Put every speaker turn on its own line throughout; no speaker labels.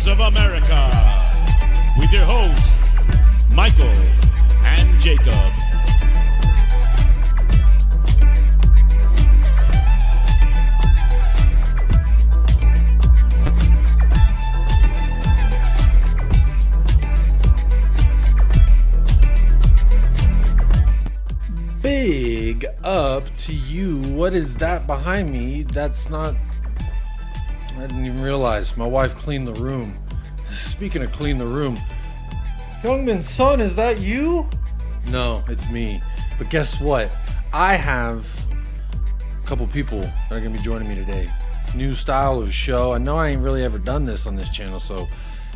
Spurs of America, with your hosts, Michael and Jacob.
Big up to you. What is that behind me? That's not... I didn't even realize. My wife cleaned the room. Speaking of clean the room, Youngman's son, is that you? No, it's me. But guess what? I have a couple people that are going to be joining me today. New style of show. I know I ain't really ever done this on this channel, so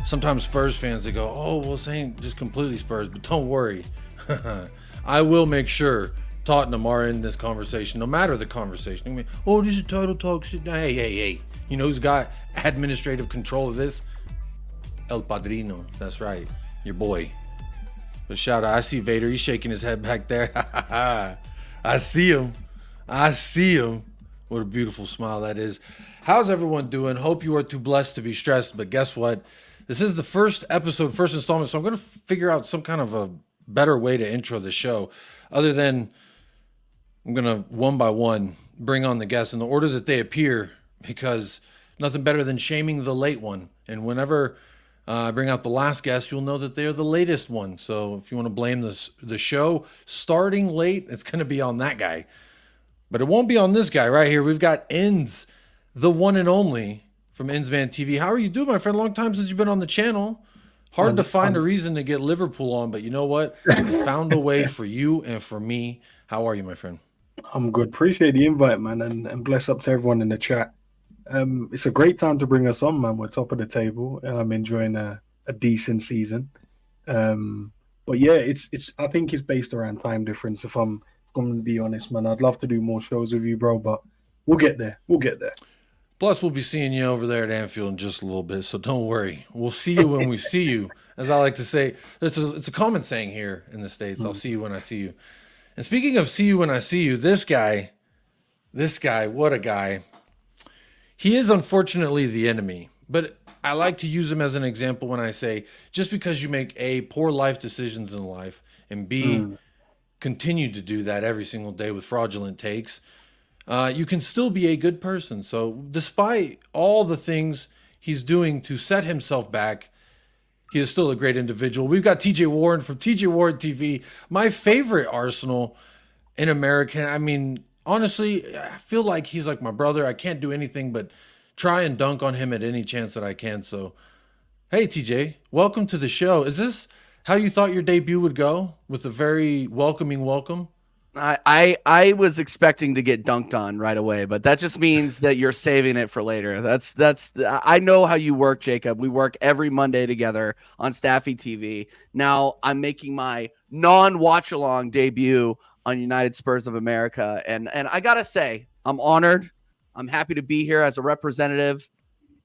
sometimes Spurs fans, they go, oh, well, this ain't just completely Spurs, but don't worry. I will make sure Tottenham are in this conversation, no matter the conversation. I mean, oh, this is title talk. Shit. Hey. You know who's got administrative control of this? El Padrino. That's right. Your boy. But shout out. I see Vader. He's shaking his head back there. I see him. What a beautiful smile that is. How's everyone doing? Hope you are too blessed to be stressed. But guess what? This is the first episode, first installment. So I'm going to figure out some kind of a better way to intro the show, other than I'm going to one by one bring on the guests in the order that they appear, because nothing better than shaming the late one. And whenever I bring out the last guest, you'll know that they're the latest one. So if you want to blame the show starting late, it's going to be on that guy. But it won't be on this guy right here. We've got ENDZ, the one and only from ENDZ TV. How are you doing, my friend? Long time since you've been on the channel. Hard to find a reason to get Liverpool on, but you know what? We found a way for you and for me. How are you, my friend?
I'm good. Appreciate the invite, man, and bless up to everyone in the chat. It's a great time to bring us on, man. We're top of the table, and I'm enjoying a decent season. But yeah, it's I think it's based around time difference. If I'm going to be honest, man, I'd love to do more shows with you, bro, but we'll get there.
Plus, we'll be seeing you over there at Anfield in just a little bit, so don't worry. We'll see you when we see you. As I like to say, it's a common saying here in the States. I'll see you when I see you. And speaking of see you when I see you, this guy, what a guy. He is unfortunately the enemy, but I like to use him as an example when I say, just because you make A, poor life decisions in life, and B, continue to do that every single day with fraudulent takes, you can still be a good person. So despite all the things he's doing to set himself back, he is still a great individual. We've got TJ Warren from TJ Warren TV, my favorite Arsenal in America. I mean, honestly, I feel like he's like my brother. I can't do anything but try and dunk on him at any chance that I can. So, hey, TJ, welcome to the show. Is this how you thought your debut would go, with a very welcoming welcome?
I was expecting to get dunked on right away, but that just means that you're saving it for later. I know how you work, Jacob. We work every Monday together on Staffy TV. Now I'm making my non-watch along debut on United Spurs of America, and I gotta say, I'm honored. I'm happy to be here as a representative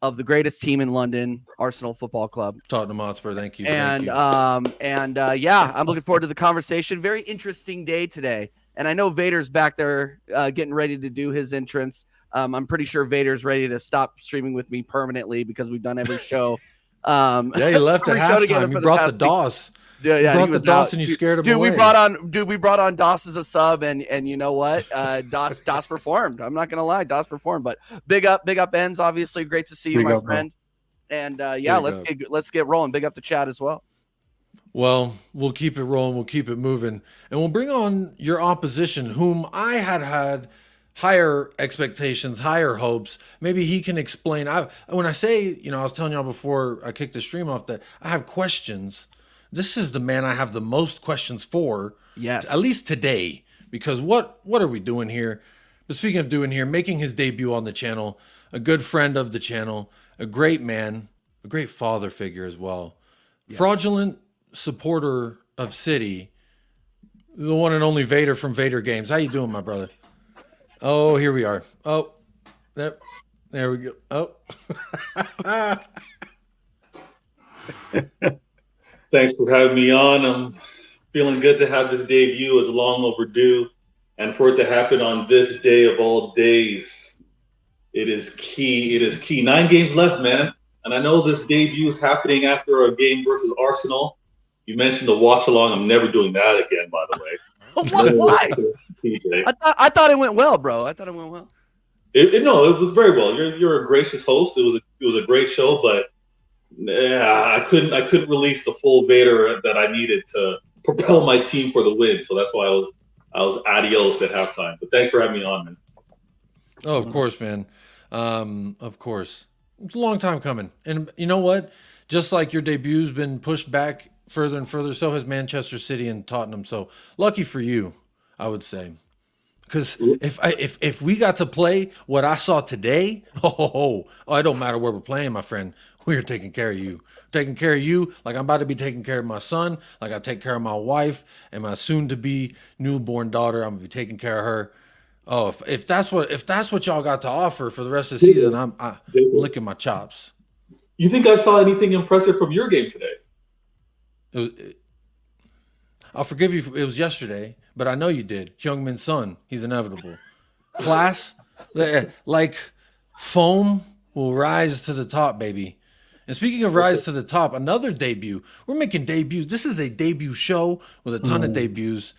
of the greatest team in London, Arsenal Football Club.
Tottenham Hotspur, thank you.
Yeah, I'm looking forward to the conversation. Very interesting day today. And I know Vader's back there getting ready to do his entrance. I'm pretty sure Vader's ready to stop streaming with me permanently because we've done every show.
Yeah, he left at halftime. He brought the DOS.
Yeah,
you brought the DOS and you scared him away.
We brought on DOS as a sub, and you know what? DOS performed. I'm not gonna lie, DOS performed. But big up ENDZ, obviously. Great to see you, my friend. Bro. And let's get rolling. Big up the chat as well.
Well, we'll keep it rolling. We'll keep it moving, and we'll bring on your opposition, whom I had higher expectations, higher hopes. Maybe he can explain. When I say, I was telling y'all before I kicked the stream off that I have questions. This is the man I have the most questions for.
Yes.
At least today, because what are we doing here? But speaking of doing here, making his debut on the channel, a good friend of the channel, a great man, a great father figure as well. Yes. Fraudulent supporter of City, the one and only Vader from Vader Games. How you doing, my brother? Oh, here we are. Oh, there we go. Oh.
Thanks for having me on. I'm feeling good to have this debut. It's long overdue. And for it to happen on this day of all days, it is key. 9 games left, man. and I know this debut is happening after a game versus Arsenal. You mentioned the watch along. I'm never doing that again, by the way.
Why?
TJ.
I thought it went well, bro. I thought it went well.
No, it was very well. You're a gracious host. It was a great show, but I couldn't release the full VATOR that I needed to propel my team for the win. So that's why I was adios at halftime. But thanks for having me on, man.
Oh, of course, man. Of course. It's a long time coming. And you know what? Just like your debut's been pushed back further and further, so has Manchester City and Tottenham. So lucky for you, I would say. Because if we got to play what I saw today, it don't matter where we're playing, my friend. We are taking care of you. Taking care of you like I'm about to be taking care of my son, like I take care of my wife and my soon-to-be newborn daughter. I'm gonna be taking care of her. Oh, if that's what y'all got to offer for the rest of the season, I'm licking my chops.
You think I saw anything impressive from your game today?
I'll forgive you. It was yesterday, but I know you did. Heung-min Son, he's inevitable. Class, like foam will rise to the top, baby. And speaking of rise to the top, another debut. We're making debuts. This is a debut show with a ton of debuts.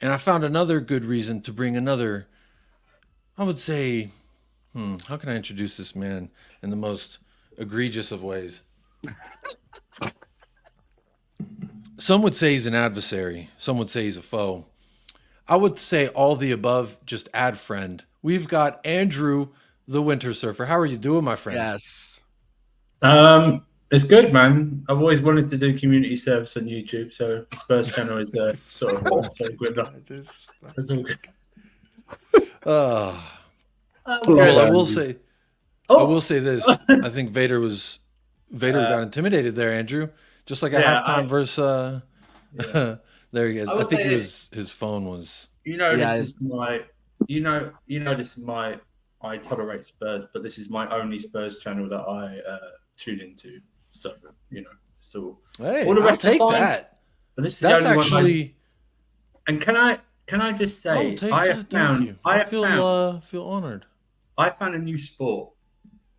And I found another good reason to bring another, I would say, how can I introduce this man in the most egregious of ways? Some would say he's an adversary. Some would say he's a foe. I would say all the above, just add friend. We've got Andrew, the Winter Surfer. How are you doing, my friend?
Yes.
It's good, man. I've always wanted to do community service on YouTube, so the Spurs channel is sort of so good. It's all good.
Well, I will say this. I think Vader got intimidated there, Andrew. Just like a halftime versus there he is. I think his phone was.
I tolerate Spurs, but this is my only Spurs channel that I tune into. So so
Hey,
all the rest
I'll take
are fine,
that.
But this is
That's
the only
actually.
And can I just say
I feel honored.
I found a new sport.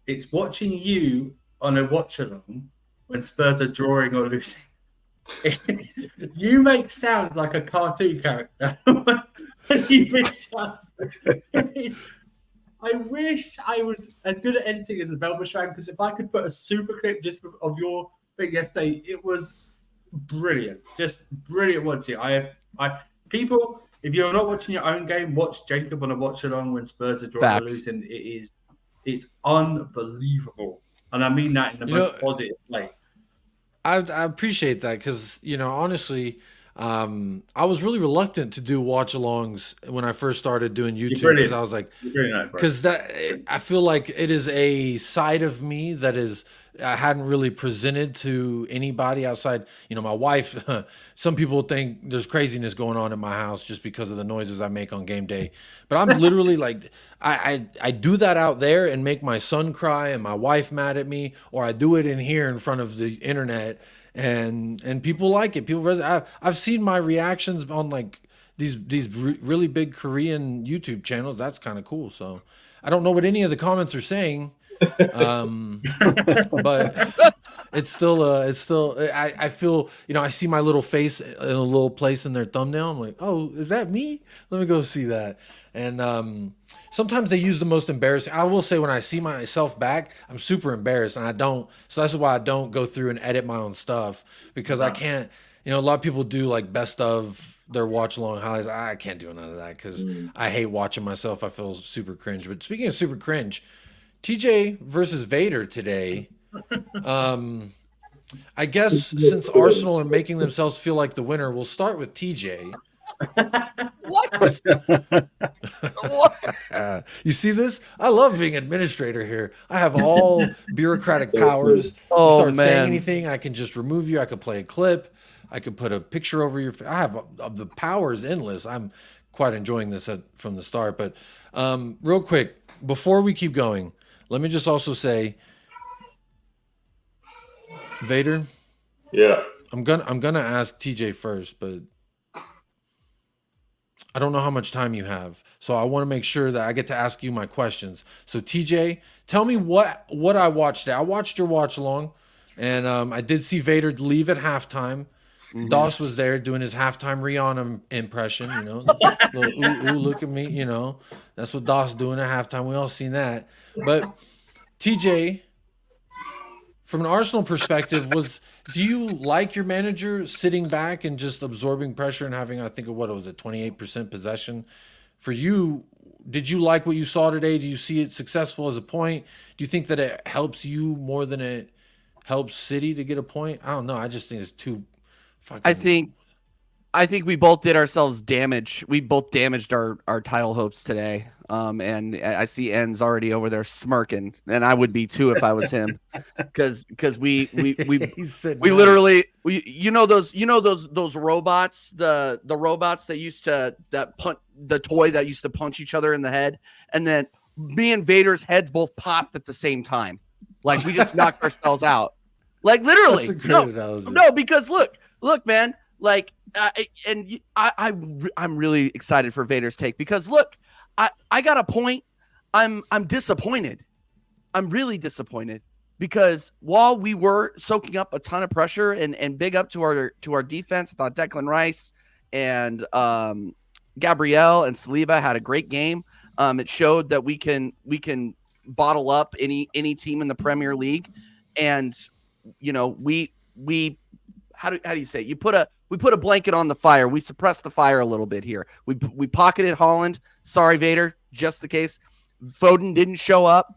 It's watching you on a watch along when Spurs are drawing or losing. You make sounds like a cartoon character when you miss shots. I wish I was as good at editing as a Belbashran, because if I could put a super clip just of your thing yesterday, it was brilliant. Just brilliant watching. People, if you're not watching your own game, watch Jacob on a watch along when Spurs are drawing or losing. It's unbelievable. And I mean that in the most positive way.
I appreciate that because, honestly, I was really reluctant to do watch-alongs when I first started doing YouTube because I was like, because I feel like it is a side of me that I hadn't really presented to anybody outside. My wife. Some people think there's craziness going on in my house just because of the noises I make on game day, but I'm literally like, I do that out there and make my son cry and my wife mad at me, or I do it in here in front of the internet. And people like it. I've seen my reactions on like these really big Korean YouTube channels. That's kind of cool. So I don't know what any of the comments are saying, but it's still. I feel I see my little face in a little place in their thumbnail. I'm like, oh, is that me? Let me go see that. And sometimes they use the most embarrassing. I will say when I see myself back, I'm super embarrassed, and I don't. So that's why I don't go through and edit my own stuff because I can't. A lot of people do like best of their watch along highlights. I can't do none of that because I hate watching myself. I feel super cringe. But speaking of super cringe, TJ versus Vader today. I guess since Arsenal are making themselves feel like the winner, we'll start with TJ.
What?
You see this? I love being administrator here. I have all bureaucratic powers.
Oh,
you start
man.
saying anything, I can just remove you. I could play a clip. I could put a picture over your face. I have the powers endless. I'm quite enjoying this from the start. But real quick, before we keep going, let me just also say, Vader.
Yeah.
I'm gonna ask TJ first, but I don't know how much time you have, so I want to make sure that I get to ask you my questions. So TJ, tell me what I watched. I watched your watch along, and I did see Vader leave at halftime. Doss was there doing his halftime Rihanna impression, you know, little ooh, look at me, you know, that's what Doss doing at halftime. We all seen that. But TJ, from an Arsenal perspective, do you like your manager sitting back and just absorbing pressure and having, I think, 28% possession? For you, did you like what you saw today? Do you see it successful as a point? Do you think that it helps you more than it helps City to get a point? I don't know. I just think it's too fucking...
I think we both did ourselves damage. We both damaged our title hopes today. And I see En's already over there smirking, and I would be too if I was him, because we literally you know those robots, the robots that punch, the toy that used to punch each other in the head, and then me and Vader's heads both popped at the same time, like we just knocked ourselves out, like literally.
That's a great analogy.
No, because look, man, like I'm really excited for Vader's take, because look. I got a point. I'm disappointed. I'm really disappointed, because while we were soaking up a ton of pressure, and big up to our defense, I thought Declan Rice and Gabriel and Saliba had a great game. It showed that we can bottle up any team in the Premier League, and you know we how do you say it? We put a blanket on the fire. We suppressed the fire a little bit here. We pocketed Haaland. Sorry, Vader. Just the case. Foden didn't show up.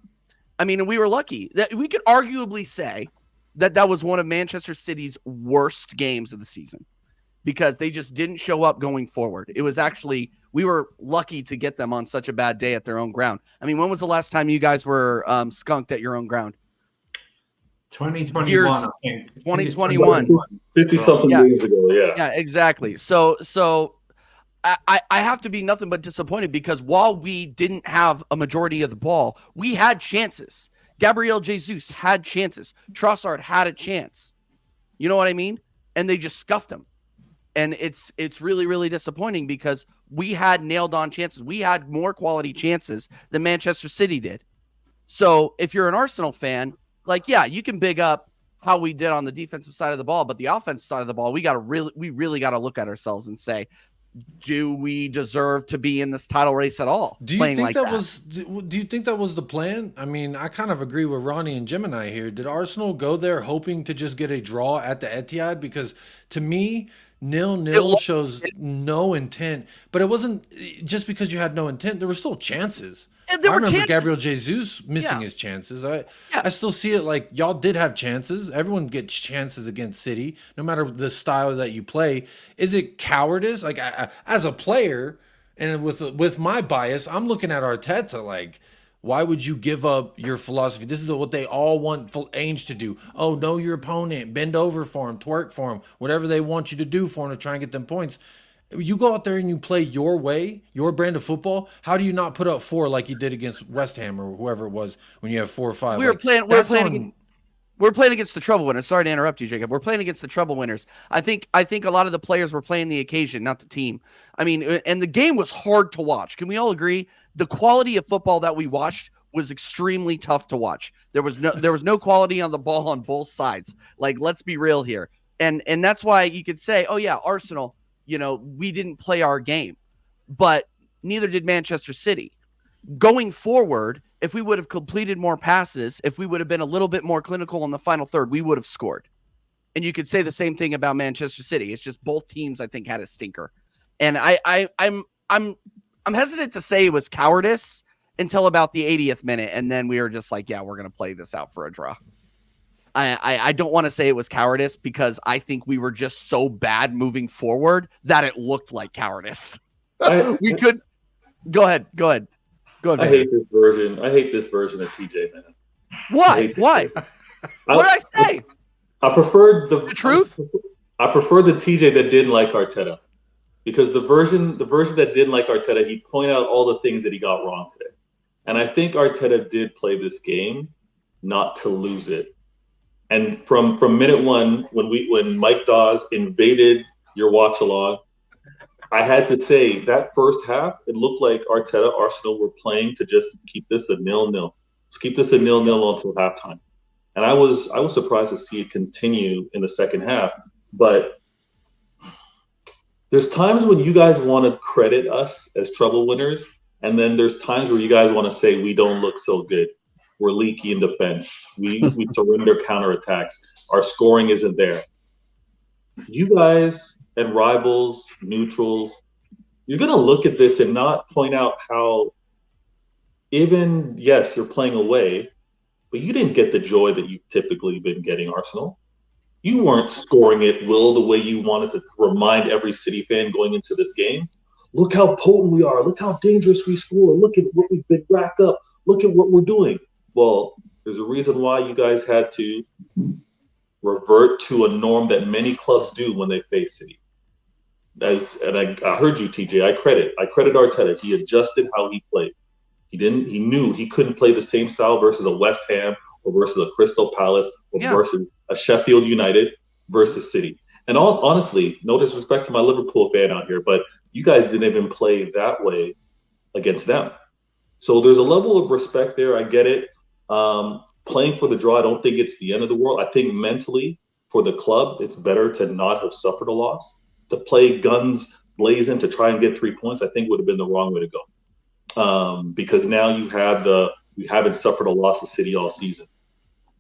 I mean, and we were lucky. That we could arguably say that was one of Manchester City's worst games of the season, because they just didn't show up going forward. It was actually, we were lucky to get them on such a bad day at their own ground. I mean, when was the last time you guys were skunked at your own ground?
2021, I think.
2021.
50-something years ago, yeah.
Yeah, exactly. So I have to be nothing but disappointed, because while we didn't have a majority of the ball, we had chances. Gabriel Jesus had chances. Trossard had a chance. You know what I mean? And they just scuffed him. And it's really, really disappointing, because we had nailed on chances. We had more quality chances than Manchester City did. So if you're an Arsenal fan, like, yeah, you can big up how we did on the defensive side of the ball, but the offensive side of the ball, we really got to look at ourselves and say, do we deserve to be in this title race at all?
Do you think do you think that was the plan? I mean, I kind of agree with Ronnie and Gemini here. Did Arsenal go there hoping to just get a draw at the Etihad? Because to me, 0-0 shows no intent, but it wasn't just because you had no intent. There were still chances. I remember Gabriel Jesus missing his chances. I still see it like y'all did have chances. Everyone gets chances against City, no matter the style that you play. Is it cowardice? Like, as a player, and with my bias, I'm looking at Arteta like, why would you give up your philosophy? This is what they all want Ainge to do. Oh, know your opponent, bend over for him, twerk for him, whatever they want you to do for him to try and get them points. You go out there and you play your way, your brand of football. How do you not put up 4 like you did against West Ham or whoever it was when you have 4 or 5?
We're playing against the trouble winners. Sorry to interrupt you, Jacob. We're playing against the trouble winners. I think a lot of the players were playing the occasion, not the team. I mean, and the game was hard to watch. Can we all agree? The quality of football that we watched was extremely tough to watch. There was no quality on the ball on both sides. Like, let's be real here. And that's why you could say, oh yeah, Arsenal, you know, we didn't play our game, but neither did Manchester City. Going forward, if we would have completed more passes, if we would have been a little bit more clinical in the final third, we would have scored. And you could say the same thing about Manchester City. It's just both teams, I think, had a stinker. And I'm hesitant to say it was cowardice until about the 80th minute, and then we were just like, yeah, we're going to play this out for a draw. I don't want to say it was cowardice, because I think we were just so bad moving forward that it looked like cowardice. We could go ahead.
I hate this version. I hate this version of TJ, man.
Why? What did I say?
I preferred the
truth.
I prefer the TJ that didn't like Arteta, because the version that didn't like Arteta, he pointed out all the things that he got wrong today. And I think Arteta did play this game not to lose it. And from minute one, when Mike Dawes invaded your watch along, I had to say that first half, it looked like Arsenal were playing to just keep this a 0-0. Let's keep this a 0-0 until halftime. And I was surprised to see it continue in the second half. But there's times when you guys want to credit us as trouble winners, and then there's times where you guys want to say we don't look so good. We're leaky in defense. We surrender counterattacks. Our scoring isn't there. You guys and rivals, neutrals, you're going to look at this and not point out how even, yes, you're playing away, but you didn't get the joy that you've typically been getting, Arsenal. You weren't scoring at will the way you wanted to remind every City fan going into this game. Look how potent we are. Look how dangerous we score. Look at what we've been racked up. Look at what we're doing. Well, there's a reason why you guys had to revert to a norm that many clubs do when they face City. I heard you, TJ. I credit Arteta. He adjusted how he played. He knew he couldn't play the same style versus a West Ham or versus a Crystal Palace or versus a Sheffield United versus City. And honestly, no disrespect to my Liverpool fan out here, but you guys didn't even play that way against them. So there's a level of respect there. I get it. Playing for the draw, I don't think it's the end of the world. I think mentally for the club, it's better to not have suffered a loss. To play guns blazing to try and get 3 points, I think would have been the wrong way to go. Because now you haven't suffered a loss of City all season.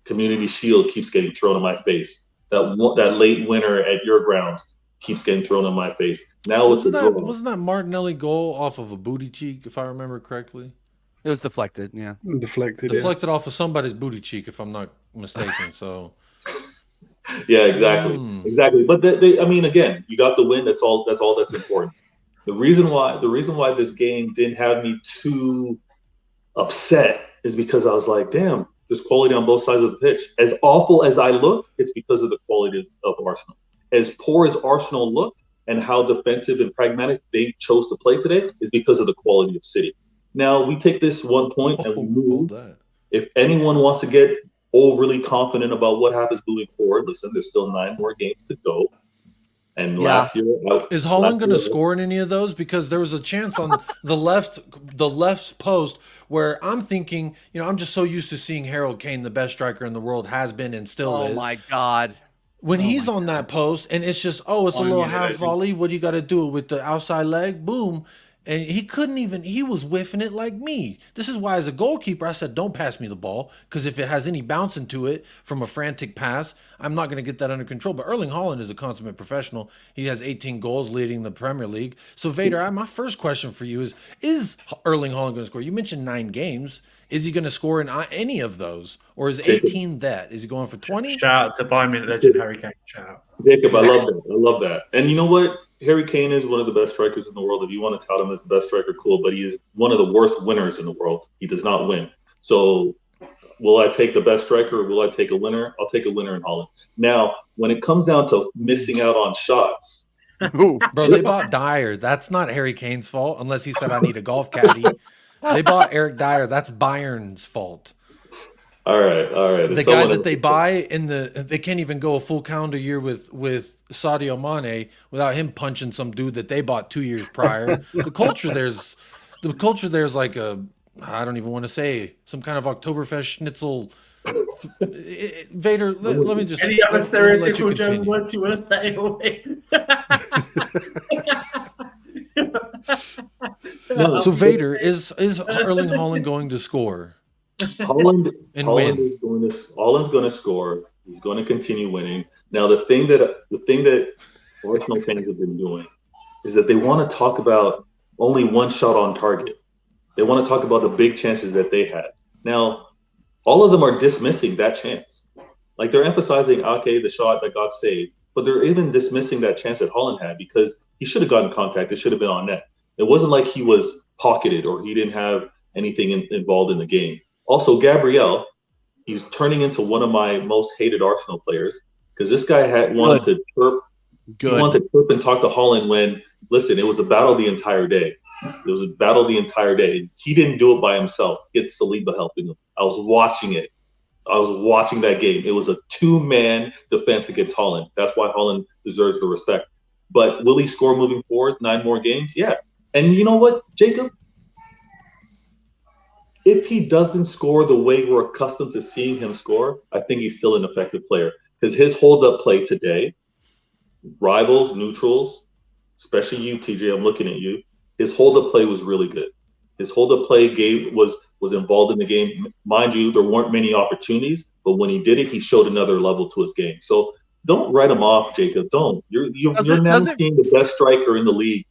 Community Shield keeps getting thrown in my face. That late winner at your grounds keeps getting thrown in my face. Now wasn't
that Martinelli goal off of a booty cheek, if I remember correctly?
It was deflected, yeah.
Deflected
off of somebody's booty cheek, if I'm not mistaken. So.
Yeah, exactly. But I mean, again, you got the win. That's all that's important. The reason why this game didn't have me too upset is because I was like, damn, there's quality on both sides of the pitch. As awful as I looked, it's because of the quality of Arsenal. As poor as Arsenal looked and how defensive and pragmatic they chose to play today is because of the quality of City. Now, we take this 1 point and we move. If anyone wants to get overly confident about what happens moving forward, listen, there's still 9 more games to go. And last year,
is Holland going to score in any of those? Because there was a chance on the left's post where I'm thinking, I'm just so used to seeing Harold Kane, the best striker in the world, has been and still is.
Oh my God!
When he's on that post and it's just, it's a little half volley. What do you got to do with the outside leg? Boom. And he was whiffing it like me. This is why as a goalkeeper, I said, don't pass me the ball, because if it has any bounce into it from a frantic pass, I'm not going to get that under control. But Erling Haaland is a consummate professional. He has 18 goals leading the Premier League. So Vader, my first question for you is Erling Haaland going to score? You mentioned 9 games. Is he going to score in any of those? Or is 18 that? Is he going for 20?
Shout out to Bayern Munich legend Harry Kane. Shout out.
Jacob, I love that. And you know what? Harry Kane is one of the best strikers in the world. If you want to tout him as the best striker, cool. But he is one of the worst winners in the world. He does not win. So will I take the best striker or will I take a winner? I'll take a winner in Holland. Now, when it comes down to missing out on shots.
Bro, they bought Dyer. That's not Harry Kane's fault, unless he said, I need a golf caddy. They bought Eric Dyer. That's Bayern's fault.
All right.
The guy that they buy they can't even go a full calendar year with Sadio Mane without him punching some dude that they bought 2 years prior. The culture there's like I don't even want to say, some kind of Oktoberfest schnitzel. Vader, let me just.
Any other stereotypical German words you want to stay away?
So Vader, is Erling Haaland going to score?
Holland's going to score. He's going to continue winning. Now, the thing that Arsenal fans have been doing is that they want to talk about only one shot on target. They want to talk about the big chances that they had. Now, all of them are dismissing that chance. Like, they're emphasizing, okay, the shot that got saved, but they're even dismissing that chance that Haaland had because he should have gotten contact. It should have been on net. It wasn't like he was pocketed or he didn't have anything involved in the game. Also, Gabriel, he's turning into one of my most hated Arsenal players because this guy wanted to chirp. He wanted to chirp and talk to Haaland when, listen, it was a battle the entire day. It was a battle the entire day. He didn't do it by himself. He had Saliba helping him. I was watching it. I was watching that game. It was a 2-man defense against Haaland. That's why Haaland deserves the respect. But will he score moving forward 9 more games? Yeah. And you know what, Jacob? If he doesn't score the way we're accustomed to seeing him score, I think he's still an effective player. Because his hold-up play today, rivals, neutrals, especially you, TJ, I'm looking at you, his hold-up play was really good. His hold-up play was involved in the game. Mind you, there weren't many opportunities, but when he did it, he showed another level to his game. So don't write him off, Jacob. Don't. You're now seeing the best striker in the league,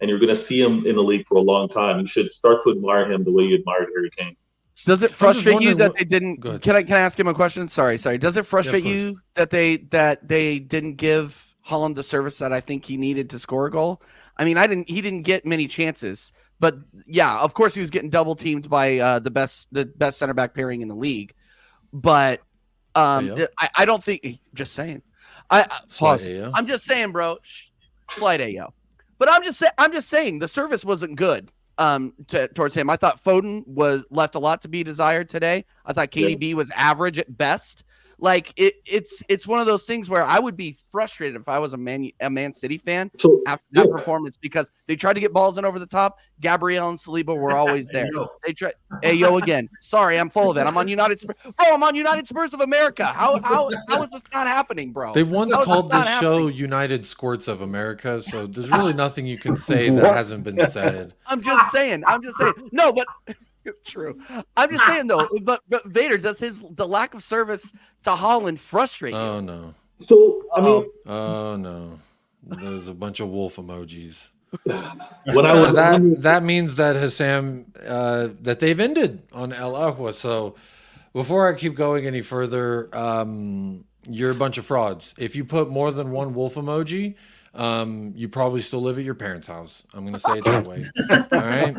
and you're going to see him in the league for a long time. You should start to admire him the way you admired Harry Kane.
Does it frustrate you that they didn't? Can I ask him a question? Sorry. Does it frustrate you that they didn't give Haaland the service that I think he needed to score a goal? I mean, he didn't get many chances, but yeah, of course he was getting double teamed by the best center back pairing in the league. But I don't think. Just saying. Pause. I'm just saying, bro. Slight AO. But I'm just saying the service wasn't good. Towards him, I thought Foden was left a lot to be desired today. I thought KDB was average at best. Like it's one of those things where I would be frustrated if I was a Man City fan after that performance, because they tried to get balls in over the top. Gabriel and Saliba were always there. They tried. Ayo again. Sorry, I'm full of it. I'm on United Spurs. Bro, I'm on United Spurs of America. How is this not happening, bro?
They once called this show United Squirts of America, so there's really nothing you can say that hasn't been said.
I'm just saying. No, but true. I'm just saying though. But Vader, does the lack of service to Haaland frustrate you?
Oh no.
So I mean.
Oh no. There's a bunch of wolf emojis.
When I was
that means that Hassam that they've ended on El Ahwa. So before I keep going any further, you're a bunch of frauds. If you put more than one wolf emoji, you probably still live at your parents' house. I'm gonna say it that way. All right.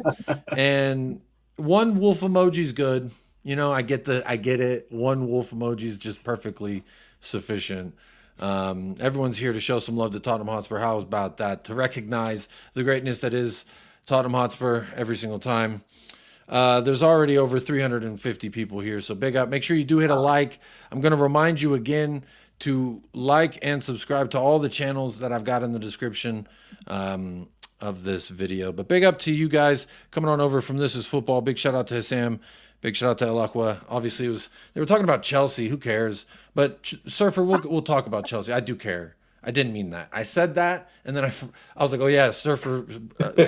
And one wolf emoji is good. You know, I get it. One wolf emoji is just perfectly sufficient. Everyone's here to show some love to Tottenham Hotspur. How about that? To recognize the greatness that is Tottenham Hotspur every single time. There's already over 350 people here, so big up. Make sure you do hit a like. I'm going to remind you again to like and subscribe to all the channels that I've got in the description of this video. But big up to you guys coming on over from This Is Football. Big shout out to Hassam. Big shout out to El Ahwa. Obviously, they were talking about Chelsea. Who cares? But Surfer, we'll talk about Chelsea. I do care. I didn't mean that. I said that, and then I was like, oh yeah, Surfer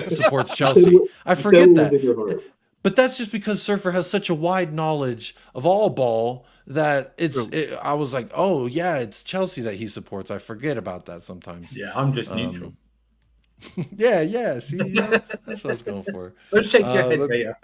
supports Chelsea. I forget that. But that's just because Surfer has such a wide knowledge of all ball that I was like, oh yeah, it's Chelsea that he supports. I forget about that sometimes.
Yeah, I'm just neutral.
Yeah. See, that's what I was going for.
Let's shake your head, Vader.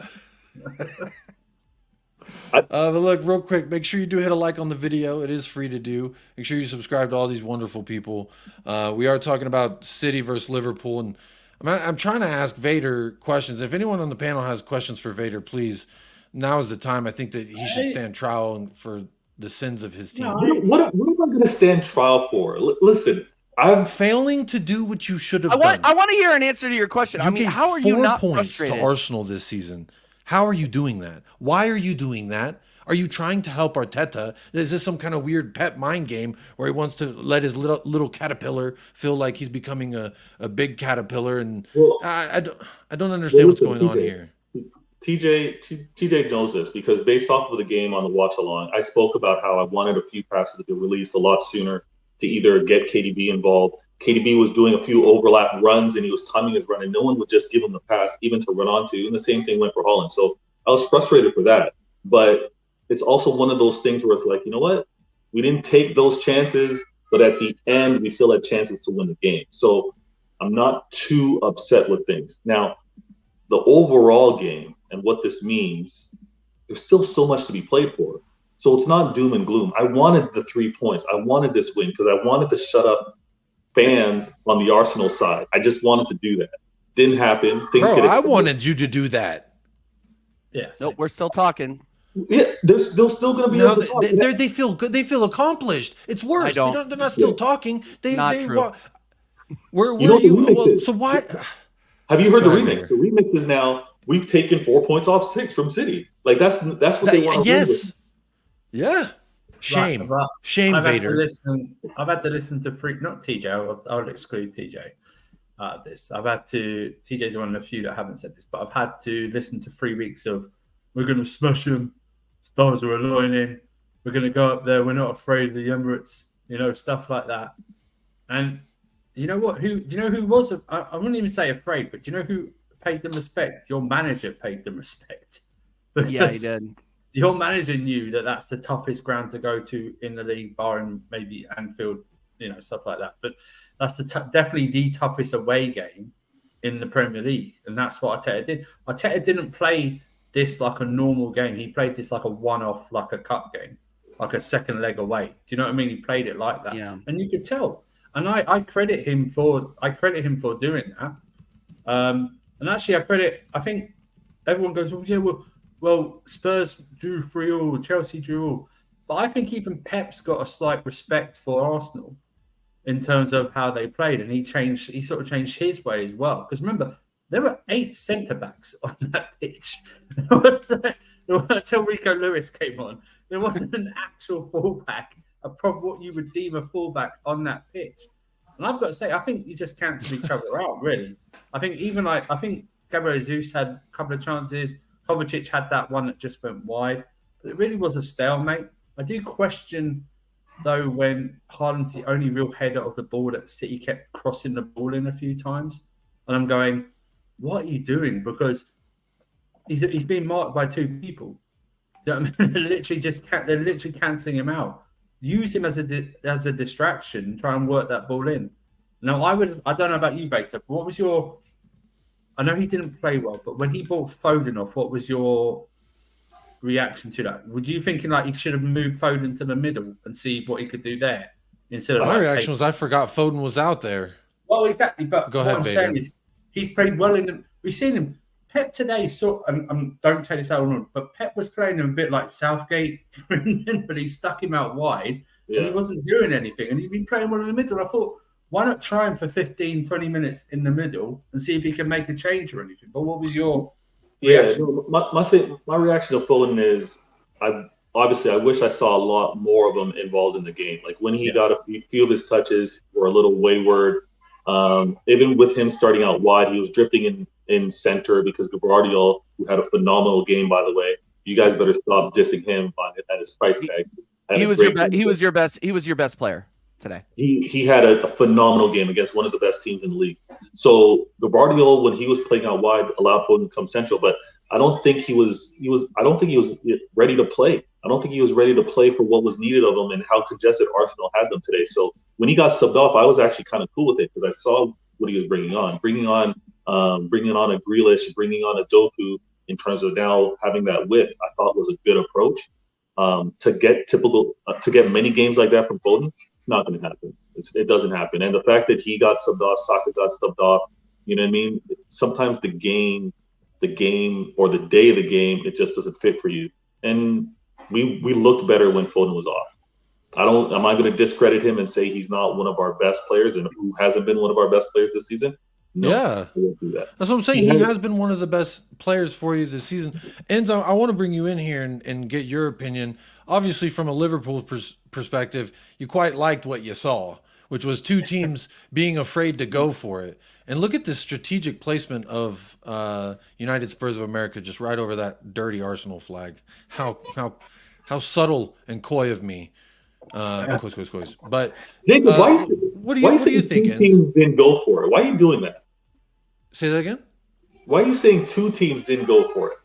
But look, real quick, make sure you do hit a like on the video. It is free to do. Make sure you subscribe to all these wonderful people. We are talking about City versus Liverpool, and I'm trying to ask Vader questions. If anyone on the panel has questions for Vader, please, now is the time. I think that he should stand trial for the sins of his team.
What am I going to stand trial for? Listen, I'm
failing to do what you should have done.
I want to hear an answer to your question.
I mean, how are you not
4 points
to Arsenal this season? How are you doing that? Why are you doing that? Are you trying to help Arteta? Is this some kind of weird pet mind game where he wants to let his little caterpillar feel like he's becoming a big caterpillar? And I don't understand what's going on here.
TJ knows this because based off of the game on the watch along, I spoke about how I wanted a few passes to be released a lot sooner to either get KDB involved. KDB was doing a few overlap runs and he was timing his run and no one would just give him the pass even to run onto. And the same thing went for Haaland. So I was frustrated for that. But it's also one of those things where it's like, you know what? We didn't take those chances, but at the end, we still had chances to win the game. So I'm not too upset with things. Now, the overall game and what this means, there's still so much to be played for. So it's not doom and gloom. I wanted the 3 points. I wanted this win because I wanted to shut up fans on the Arsenal side. I just wanted to do that. Didn't happen.
I wanted you to do that.
Yeah.
Nope, we're still talking.
Yeah, they're still going to be able to talk.
They feel good. They feel accomplished. It's worse. They're not still talking.
True.
Where are you?
So why?
Have you heard the remix? The remix is now we've taken 4 points off 6 from City. Like that's what they want.
Yes. Yeah. Shame.
Right,
Shame,
I've had to
Vader.
listen to three, not TJ. I'll exclude TJ out of this. TJ's one of the few that haven't said this, but I've had to listen to 3 weeks of we're going to smash them. Stars are aligning. We're going to go up there. We're not afraid of the Emirates. Stuff like that. And you know what? Do you know who was? I wouldn't even say afraid, but do you know who paid them respect? Your manager paid them respect.
Yeah, he did.
Your manager knew that that's the toughest ground to go to in the league, barring maybe Anfield, stuff like that. But that's definitely the toughest away game in the Premier League, and that's what Arteta did. Arteta didn't play this like a normal game. He played this like a one-off, like a cup game, like a second leg away. Do you know what I mean? He played it like that, and you could tell. And I credit him for doing that. And actually, I think everyone goes, well, Spurs drew 3-3, Chelsea drew all. But I think even Pep's got a slight respect for Arsenal in terms of how they played, and he sort of changed his way as well. Because remember, there were 8 centre backs on that pitch until Rico Lewis came on. There wasn't an actual fullback, what you would deem a fullback on that pitch. And I've got to say, I think you just cancel each other out. Really, I think Gabriel Jesus had a couple of chances. Kovacic had that one that just went wide, but it really was a stalemate. I do question, though, when Haaland's the only real header of the ball that City kept crossing the ball in a few times. And I'm going, what are you doing? Because he's being marked by 2 people. You know what I mean? They're literally cancelling him out. Use him as a distraction, try and work that ball in. Now, I don't know about you, Victor, but what was your... I know he didn't play well, but when he brought Foden off, what was your reaction to that? Would you thinking like he should have moved Foden to the middle and see what he could do there instead of?
My reaction was I forgot Foden was out there.
Well, exactly. But
go ahead,
what I'm
Vader.
saying is he's played well in the. We've seen him. Pep today don't take this out wrong, but Pep was playing him a bit like Southgate, but he stuck him out wide and he wasn't doing anything, and he's been playing well in the middle. I thought, why not try him for 15, 20 minutes in the middle and see if he can make a change or anything? But what was your reaction?
My reaction to Foden is I wish I saw a lot more of him involved in the game. Like when he got a few of his touches were a little wayward. Even with him starting out wide, he was drifting in center because Gabriel, who had a phenomenal game, by the way. You guys better stop dissing him at his price tag.
He was your best player today.
He had a phenomenal game against one of the best teams in the league. So Gabriel, when he was playing out wide, allowed Foden to come central, but I don't think he was ready to play. I don't think he was ready to play for what was needed of him and how congested Arsenal had them today. So when he got subbed off, I was actually kind of cool with it because I saw what he was bringing on a Grealish, bringing on a Doku in terms of now having that width. I thought was a good approach. To get many games like that from Foden, it's not going to happen. It doesn't happen. And the fact that he got subbed off, Saka got subbed off, you know what I mean? Sometimes the game or the day of the game, it just doesn't fit for you. And we looked better when Foden was off. Am I going to discredit him and say he's not one of our best players and who hasn't been one of our best players this season? No,
yeah,
I won't do that.
That's what I'm saying. He has been one of the best players for you this season. Enzo, I want to bring you in here and get your opinion. Obviously, from a Liverpool perspective, you quite liked what you saw, which was 2 teams being afraid to go for it. And look at this strategic placement of United Spurs of America just right over that dirty Arsenal flag. How subtle and coy of me. Coys. But
Jacob,
what do you think?
2 teams didn't go for it. Why are you doing that?
Say that again?
Why are you saying 2 teams didn't go for it?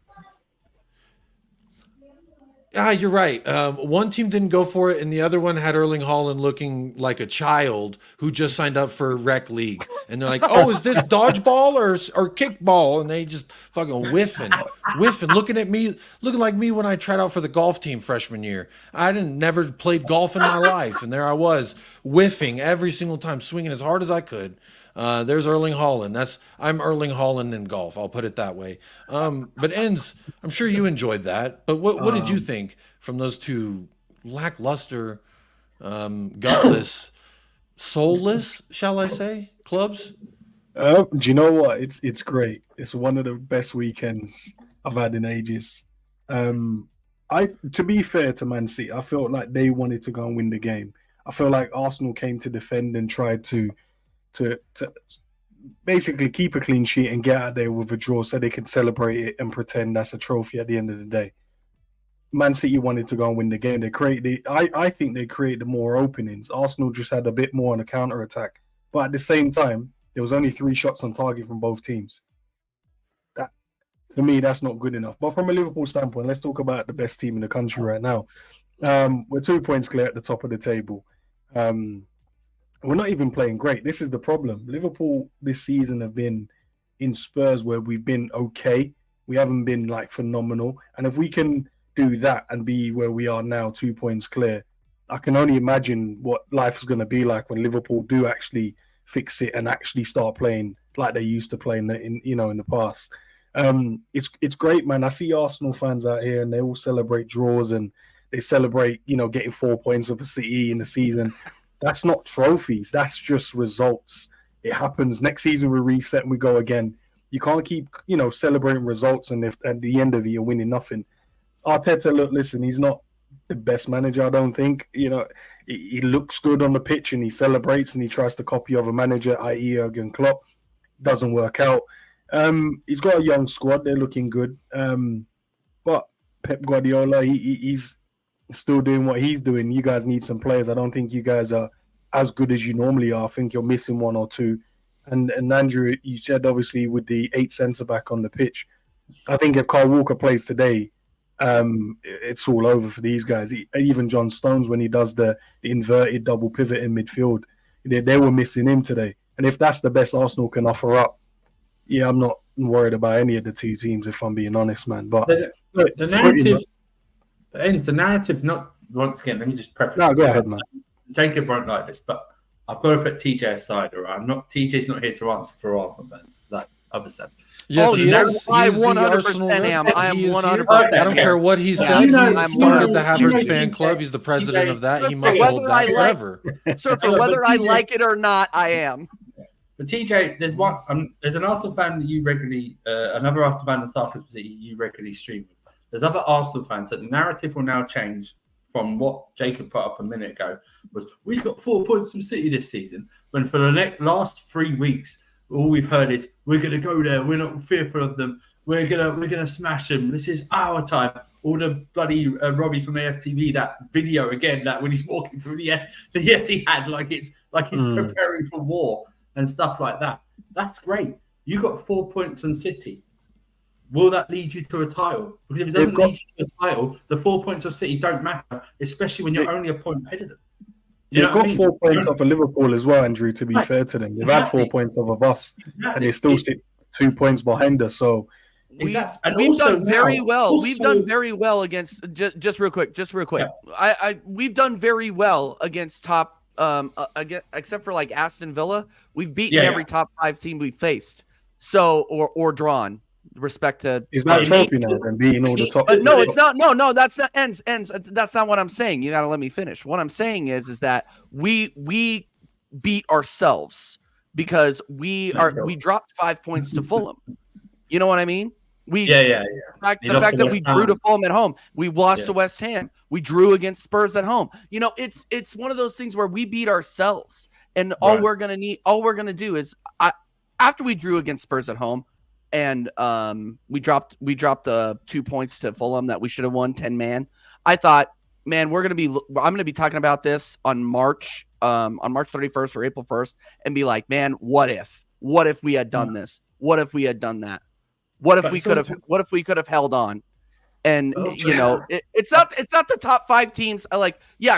You're right. One team didn't go for it, and the other one had Erling Haaland looking like a child who just signed up for Rec League. And they're like, oh, is this dodgeball or kickball? And they just fucking whiffing, looking like me when I tried out for the golf team freshman year. I never played golf in my life, and there I was, whiffing every single time, swinging as hard as I could. There's Erling Haaland. I'm Erling Haaland in golf. I'll put it that way. But Enz, I'm sure you enjoyed that. But what did you think from those 2 lackluster, gutless, soulless, shall I say, clubs?
Do you know what? It's great. It's one of the best weekends I've had in ages. I To be fair to Man City, I felt like they wanted to go and win the game. I feel like Arsenal came to defend and tried to basically keep a clean sheet and get out there with a draw so they can celebrate it and pretend that's a trophy at the end of the day. Man City wanted to go and win the game. I think they created more openings. Arsenal just had a bit more on the counter-attack. But at the same time, there was only 3 shots on target from both teams. That, to me, that's not good enough. But from a Liverpool standpoint, let's talk about the best team in the country right now. We're 2 points clear at the top of the table. We're not even playing great. This is the problem. Liverpool this season have been in Spurs where we've been okay. We haven't been like phenomenal. And if we can do that and be where we are now, 2 points clear, I can only imagine what life is going to be like when Liverpool do actually fix it and actually start playing like they used to play in the past. It's great, man. I see Arsenal fans out here and they all celebrate draws and they celebrate, getting 4 points of a City in the season. That's not trophies. That's just results. It happens. Next season we reset and we go again. You can't keep, celebrating results and if at the end of it you're winning nothing. Arteta, look, listen, he's not the best manager, I don't think. He looks good on the pitch and he celebrates and he tries to copy other manager, i.e. Jurgen Klopp. Doesn't work out. He's got a young squad. They're looking good. But Pep Guardiola, he's still doing what he's doing. You guys need some players. I don't think you guys are as good as you normally are. I think you're missing 1 or 2. And Andrew, you said obviously with the 8 centre-back on the pitch, I think if Kyle Walker plays today, it's all over for these guys. Even John Stones, when he does the inverted double pivot in midfield, they were missing him today. And if that's the best Arsenal can offer up, yeah, I'm not worried about any of the 2 teams, if I'm being honest, man. But
the narrative, not once again, let me just preface.
No, go ahead, man.
Jacob won't like this, but I've got to put TJ aside, all right? TJ's not here to answer for Arsenal fans, like other said.
Yes, he is.
I
He's the
100% am.
rep.
I am
He is
100%.
here. I don't care what he said. He started the Havertz fan
TJ,
club. He's the president of that. He
Sir,
must
whether
hold
I
that
like-
forever.
So for
But
whether I
TJ
like it or not, I am.
But TJ, there's an Arsenal fan that you regularly, another Arsenal fan that you regularly stream with. There's other Arsenal fans that the narrative will now change from what Jacob put up a minute ago was we got 4 points from City this season. When for the last 3 weeks, all we've heard is we're going to go there. We're not fearful of them. We're gonna smash them. This is our time. All the bloody Robbie from AFTV, that video again, that when he's walking through the Etihad like he's preparing for war and stuff like that. That's great. You got 4 points on City. Will that lead you to a title? Because if it doesn't lead you to a title, the 4 points of City don't matter, especially when you're only a point ahead of them.
They've got 4 points off of Liverpool as well, Andrew, to be fair to them. They've had 4 points off of us, and they still sit 2 points behind us. So
We've done very well. We've done very well against just real quick. Yeah. We've done very well against top except for like Aston Villa. We've beaten every top 5 team we faced. So or drawn. Respect to
is that trophy now and beating all the top?
No, it's not. No, that's not ends. That's not what I'm saying. You got to let me finish. What I'm saying is that we beat ourselves because we dropped 5 points to Fulham. You know what I mean? The fact that we drew to Fulham at home, we lost to West Ham, we drew against Spurs at home. It's one of those things where we beat ourselves, and all we're gonna do is after we drew against Spurs at home, and we dropped the 2 points to Fulham that we should have won 10-man. I thought, man, I'm gonna be talking about this on March 31st or April 1st, and be like, man, what if we had done this? What if we had done that? What if we could have held on? And it's not the top 5 teams.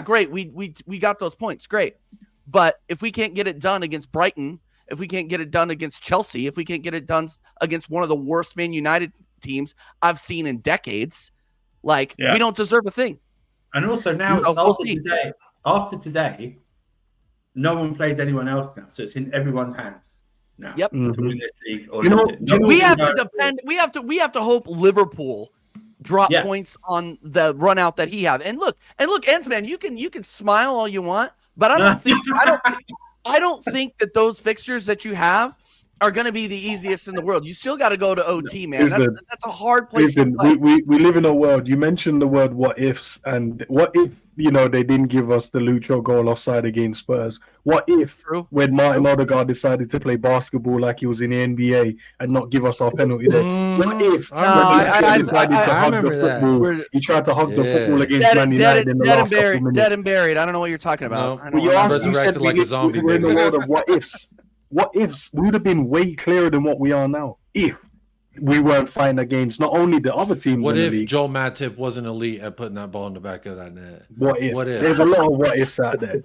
Great, we got those points, great. But if we can't get it done against Brighton, if we can't get it done against Chelsea, if we can't get it done against one of the worst Man United teams I've seen in decades, we don't deserve a thing.
And also now after today, no one plays anyone else now, so it's in everyone's hands. No.
Yep.
To win this league or
we have to depend. We have to hope Liverpool drop points on the run out that he have. And look, Ensman, you can smile all you want, but I don't think that those fixtures that you have are going to be the easiest in the world. You still got to go to OT, man.
Listen,
That's a hard place to
Listen,
play.
we live in a world. You mentioned the word "what ifs," and what if they didn't give us the Lucho goal offside against Spurs? What if
True.
when Martin Odegaard decided to play basketball like he was in the NBA and not give us our penalty there? What if
I
remember
that.
He tried to hug the
Yeah.
football against Man United in the last couple of minutes.
Dead and buried. I don't know what you're talking about.
No.
I don't
You
know.
asked, you said
Resurrected like a zombie,
we're in the
baby.
world of what ifs. What ifs? We would have been way clearer than what we are now if we weren't fighting against not only the other teams
What
in the
if
league.
Joel Matip wasn't elite at putting that ball in the back of that net?
What if?
What if?
There's a lot of what ifs out there.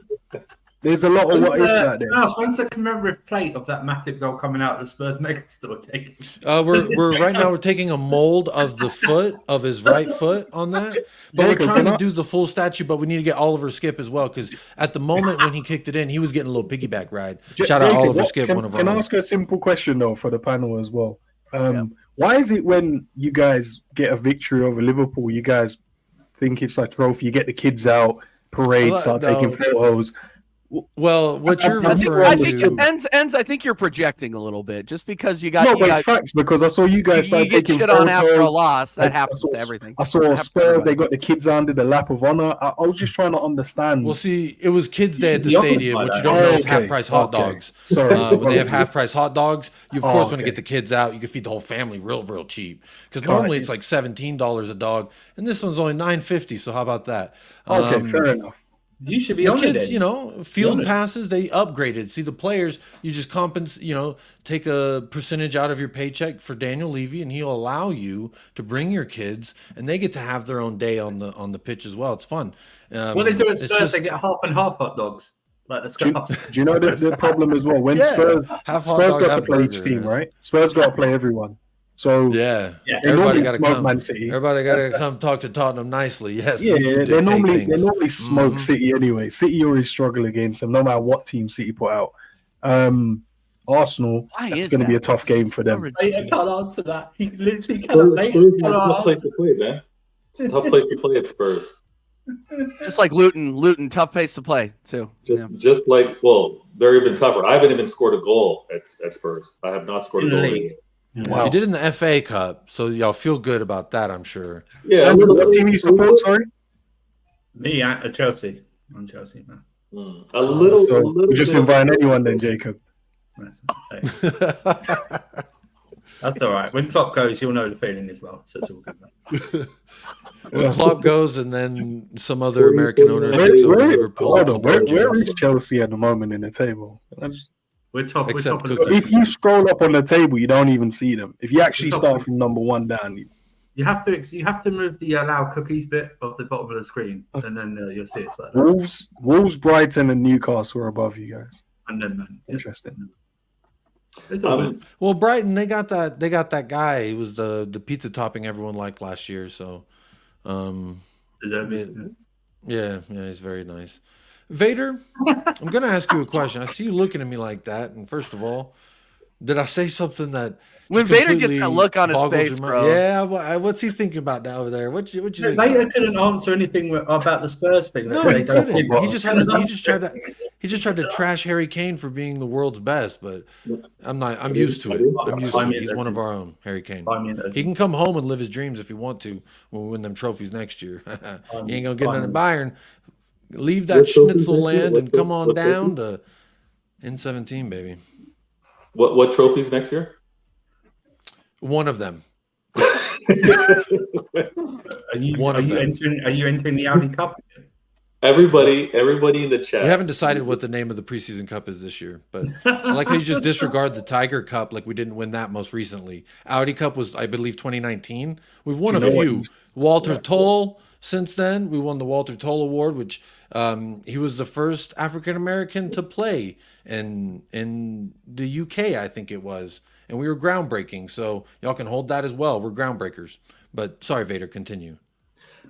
There's a lot of what ifs out there.
When's the commemorative plate of that Matip goal coming out of the Spurs megastore, Jake?
We're right now we're taking a mold of the foot of his right foot on that, but we're
Jacob,
trying to
can I-
do the full statue. But we need to get Oliver Skip as well because at the moment when he kicked it in, he was getting a little piggyback ride. Shout out
Jacob,
Oliver Skip, one of our
Can I
own.
ask a simple question though for the panel as well? Why is it when you guys get a victory over Liverpool, you guys think it's a trophy? You get the kids out, parade, start taking photos.
Well, what you're
I think-
referring
I think
to.
ends. I think you're projecting a little bit just because you got.
No,
you
but
got
it's facts because I saw you guys
you
start
get
taking
shit
photos.
on after a loss. That
I
happens
saw-
to everything.
I saw
That happens to
Spurs.
everybody.
They got the kids under the lap of honor. I was just trying to understand.
Well, see, it was Kids Day at the
The other
stadium,
side,
which you
I-
don't know is
Okay,
half-price hot
okay.
dogs.
Sorry.
When they have half-price hot dogs, you of course want to
okay.
get the kids out. You can feed the whole family real cheap because normally it's like $17 a dog, and this one's only $9.50. So how about that?
Okay, fair enough.
You should be
The
on it.
kids,
then.
field
honoured.
passes, they upgraded. See, the players, you just take a percentage out of your paycheck for Daniel Levy, and he'll allow you to bring your kids, and they get to have their own day on the pitch as well. It's fun.
What they do at
it's
Spurs,
just-
they get half and half hot dogs. Like the Scots.
Do you know the problem as well? When
Yeah,
Spurs
half hot
Spurs
dog,
got to
half
play each
burger,
team,
yeah.
right? Spurs got to play everyone. So
Yeah,
Yeah.
they
everybody
normally
got to
smoke
come.
Man City.
Everybody got to come talk to Tottenham nicely. Yes,
Yeah,
we can
they
dictate
normally
things.
smoke City anyway. City always struggle against them, no matter what team City put out. Arsenal,
Why
that's
is
going to be
that?
a tough game for them.
I can't answer that. He literally cannot.
Spurs
Mate,
is a
cannot
tough place
answer.
to play, man. It's a tough place to play at Spurs.
Just like Luton, tough pace to play too.
Just like, well, they're even tougher. I haven't even scored a goal at Spurs. I have not scored a
In the
goal.
league.
Wow.
You did in the FA Cup, so y'all feel good about that, I'm sure.
Yeah,
Andrew, what team you support? Sorry,
Me at Chelsea. I'm Chelsea, man.
A little.
so you're just inviting anyone then, Jacob.
That's all right. When Klopp goes, you'll know the feeling as well. So it's all good, man.
When Klopp goes, and then some other American owner takes over Liverpool.
Hold on, where
James.
is Chelsea at the moment in the table?
We're top. We're
Except
top of the
Cookies.
If you scroll up on the table, you don't even see them. If you actually start from number one down,
You have to move the allow cookies bit off the bottom of the screen, and then you'll see it's like that.
Wolves, Brighton, and Newcastle are above you guys.
And then, man, yeah.
Interesting.
It's all good.
Well, Brighton, they got that guy. He was the pizza topping everyone liked last year. So,
Deserve it.
yeah, he's very nice. Vader, I'm gonna ask you a question. I see you looking at me like that. And first of all, did I say something that
When
just
Vader gets that
completely
look on his
boggled
face,
your mind?
bro.
Yeah, what's he thinking about now over there? What you think?
Vader couldn't answer anything about the Spurs thing.
No, he couldn't. He just tried to trash Harry Kane for being the world's best, but I'm used to it. I'm used to it. He's one of our own, Harry Kane. He can come home and live his dreams if he want to when we win them trophies next year. He ain't gonna get none in Bayern. Leave that schnitzel land and come on down to N17, baby.
What trophies next year?
One of them.
Are you entering the Audi Cup?
Everybody in the chat.
We haven't decided what the name of the preseason cup is this year, but I like how you just disregard the Tiger Cup like we didn't win that most recently. Audi Cup was, I believe, 2019. We've won a few. Walter Toll, since then, we won the Walter Toll Award, which he was the first African-American to play in the UK, I think it was. And we were groundbreaking, so y'all can hold that as well. We're groundbreakers. But sorry, Vader, continue.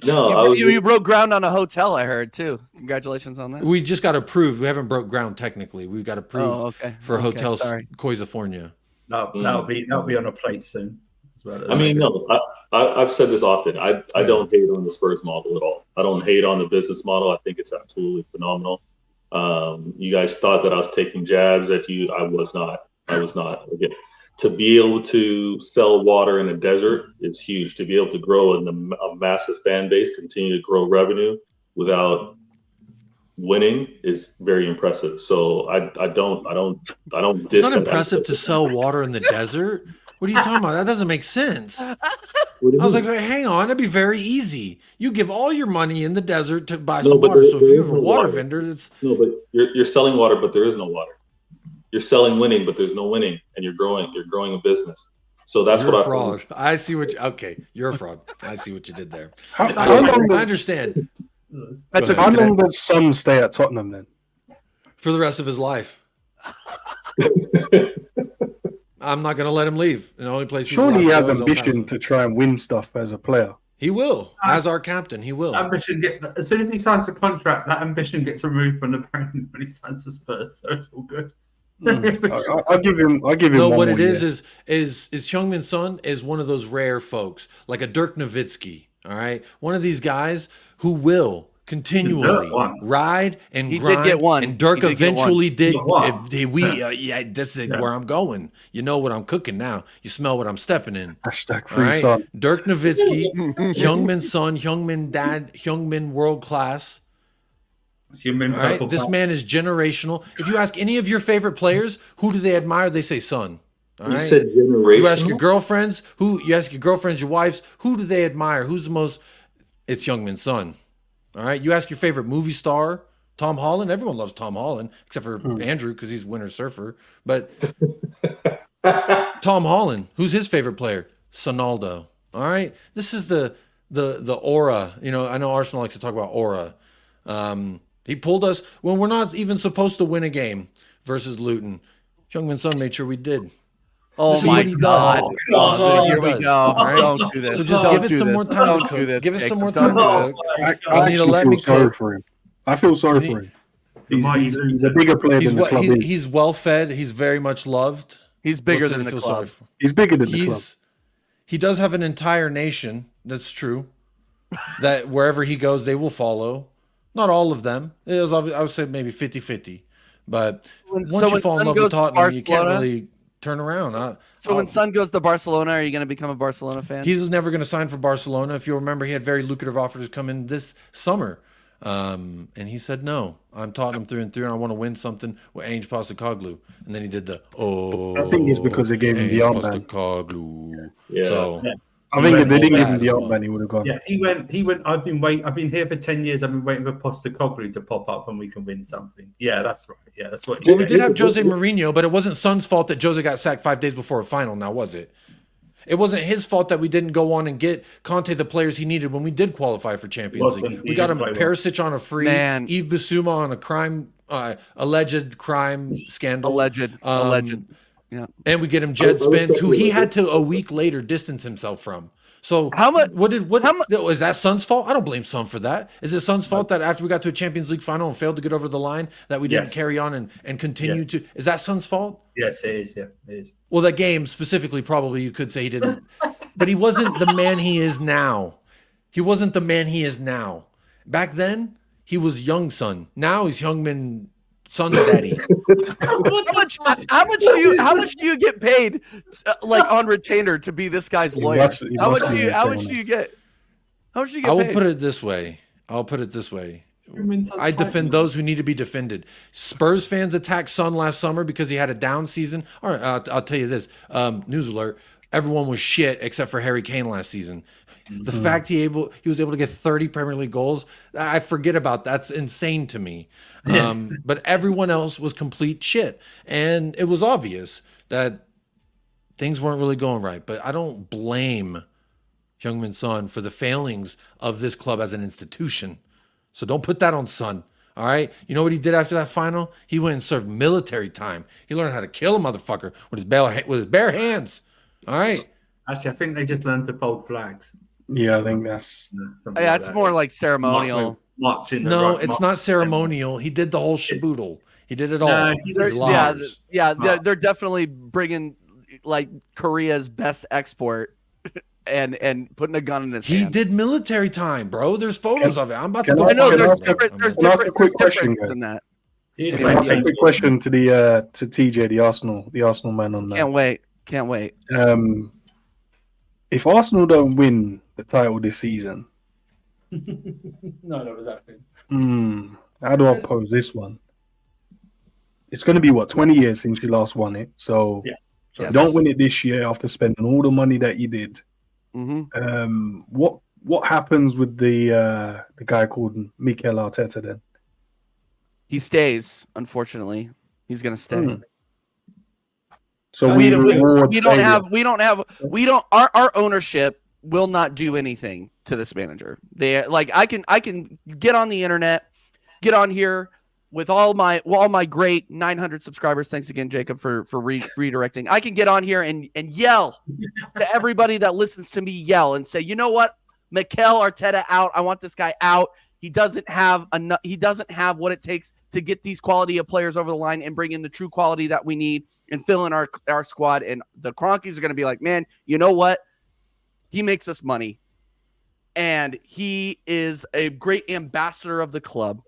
No,
You broke ground on a hotel, I heard too. Congratulations on that.
We just got approved. We haven't broke ground technically. We got approved for Hotels Coisafornia.
That'll be on a plate soon.
I mean, no, I've said this often. I don't hate on the Spurs model at all. I don't hate on the business model. I think it's absolutely phenomenal. You guys thought that I was taking jabs at you. I was not. I was not. Again, to be able to sell water in a desert is huge. To be able to grow a massive fan base, continue to grow revenue without winning is very impressive. So I don't.
It's not impressive to sell water in the desert. What are you talking about? That doesn't make sense. I was like, hang on, that'd be very easy. You give all your money in the desert to buy some water. So if you have a water vendor, it's
no, but you're selling water, but there is no water. You're selling winning, but there's no winning, and you're growing a business. So that's
you're
what
a fraud. I see what. Okay, you're a fraud. I see what you did there.
How
I understand.
How long does Son stay at Tottenham then?
For the rest of his life. I'm not going to let him leave. The only place
surely he has ambition to try and win stuff as a player.
He will, as our captain. He will.
Ambition as soon as he signs a contract, that ambition gets removed from the brain when he signs for Spurs. So it's all good.
I'll give him.
No,
one
what
more
it is
year.
is Heung-min Son is one of those rare folks, like a Dirk Nowitzki. All right, one of these guys who will continually ride and grind.
Did get one.
And Dirk eventually did.
Yeah,
This is where I'm going. You know what I'm cooking now. You smell what I'm stepping in.
Hashtag
All
free
right?
Son.
Dirk Nowitzki, Heung-min Son, Heung-min dad, Heung-min world class. All right, this man is generational. If you ask any of your favorite players, who do they admire? They say Son. All right.
said generational.
You ask your girlfriends, your wives, who do they admire? Who's the most? It's Heung-min Son. All right. You ask your favorite movie star, Tom Holland. Everyone loves Tom Holland, except for Andrew because he's Winter Surfer. But Tom Holland, who's his favorite player? Sonaldo. All right. This is the aura. You know, I know Arsenal likes to talk about aura. He pulled us when we're not even supposed to win a game versus Luton. Heung-min Son made sure we did.
Oh my God! Here we go.
Right?
Don't do this.
So just give it some more time to cook. Give it some more time to cook.
I actually feel sorry for him. I feel sorry for him. He's a bigger player than the club.
He's well fed. He's very much loved.
He's bigger than the club.
He's bigger than the club.
He does have an entire nation. That's true. That wherever he goes, they will follow. Not all of them. It was, I would say maybe 50-50. But once you fall in love with Tottenham, you can't really turn around.
So when Son goes to Barcelona, are you going to become a Barcelona fan?
He's never going to sign for Barcelona. If you'll remember, he had very lucrative offers come in this summer. And he said, no, I'm Tottenham through and through, and I want to win something with Ange Postecoglou. And then he did the,
I think it's because they gave him the armband.
Postecoglou.
Yeah.
So,
I think if they didn't give him the armband, he would have gone.
Yeah, he went. I've been here for 10 years. I've been waiting for Postecoglou to pop up and we can win something. Yeah, that's right. Yeah, that's what.
Well, we did have Jose Mourinho, but it wasn't Son's fault that Jose got sacked 5 days before a final. Now, was it? It wasn't his fault that we didn't go on and get Conte the players he needed when we did qualify for Champions League. We got him Perisic on a free, Yves Bissouma on a crime, alleged crime scandal.
Alleged. Yeah.
And we get him Jed Spence, who he had to a week later distance himself from. So
how much?
Is that Son's fault? I don't blame Son for that. Is it Son's fault that after we got to a Champions League final and failed to get over the line that we didn't carry on and continue to? Is that Son's fault?
Yes, it is. Yeah, it is.
Well, that game specifically, probably you could say he didn't, but he wasn't the man he is now. He wasn't the man he is now. Back then, he was young Son. Now he's Heung-min Son daddy.
How much do you get paid, like on retainer, to be this guy's lawyer? How much do you get? How much do you get?
I will
paid?
put it this way. I defend those who need to be defended. Spurs fans attacked Son last summer because he had a down season. All right, I'll tell you this. News alert. Everyone was shit except for Harry Kane last season. The fact he was able to get 30 Premier League goals, I forget about that. That's insane to me. But everyone else was complete shit. And it was obvious that things weren't really going right. But I don't blame Heung-min Son for the failings of this club as an institution. So don't put that on Son. All right? You know what he did after that final? He went and served military time. He learned how to kill a motherfucker with his bare hands. All right?
Actually, I think they just learned to fold flags.
Yeah, I think that's...
Yeah, it's more like ceremonial.
It's not ceremonial. He did the whole shaboodle. He did it all.
They're definitely bringing like Korea's best export and putting a gun in his hand.
He did military time, bro. There's photos of it. I'm about to go.
I know there's
quick question
than that.
He's
I'll
playing
take the question to the to TJ, the Arsenal man on that.
Can't wait.
If Arsenal don't win the title this season,
No, exactly.
how do I pose this one? It's going to be 20 years since you last won it. So
Yeah.
you don't win it this year after spending all the money that you did.
Mm-hmm.
What happens with the guy called Mikel Arteta then?
He stays. Unfortunately, he's gonna stay.
So
our ownership will not do anything to this manager. They I can get on the internet, get on here with all my great 900 subscribers. Thanks again, Jacob, for redirecting. I can get on here and yell to everybody that listens to me, yell and say, you know what, Mikel Arteta out. I want this guy out. He doesn't have enough. He doesn't have what it takes to get these quality of players over the line and bring in the true quality that we need and fill in our squad. And the Cronkies are going to be like, man, you know what? He makes us money, and he is a great ambassador of the club.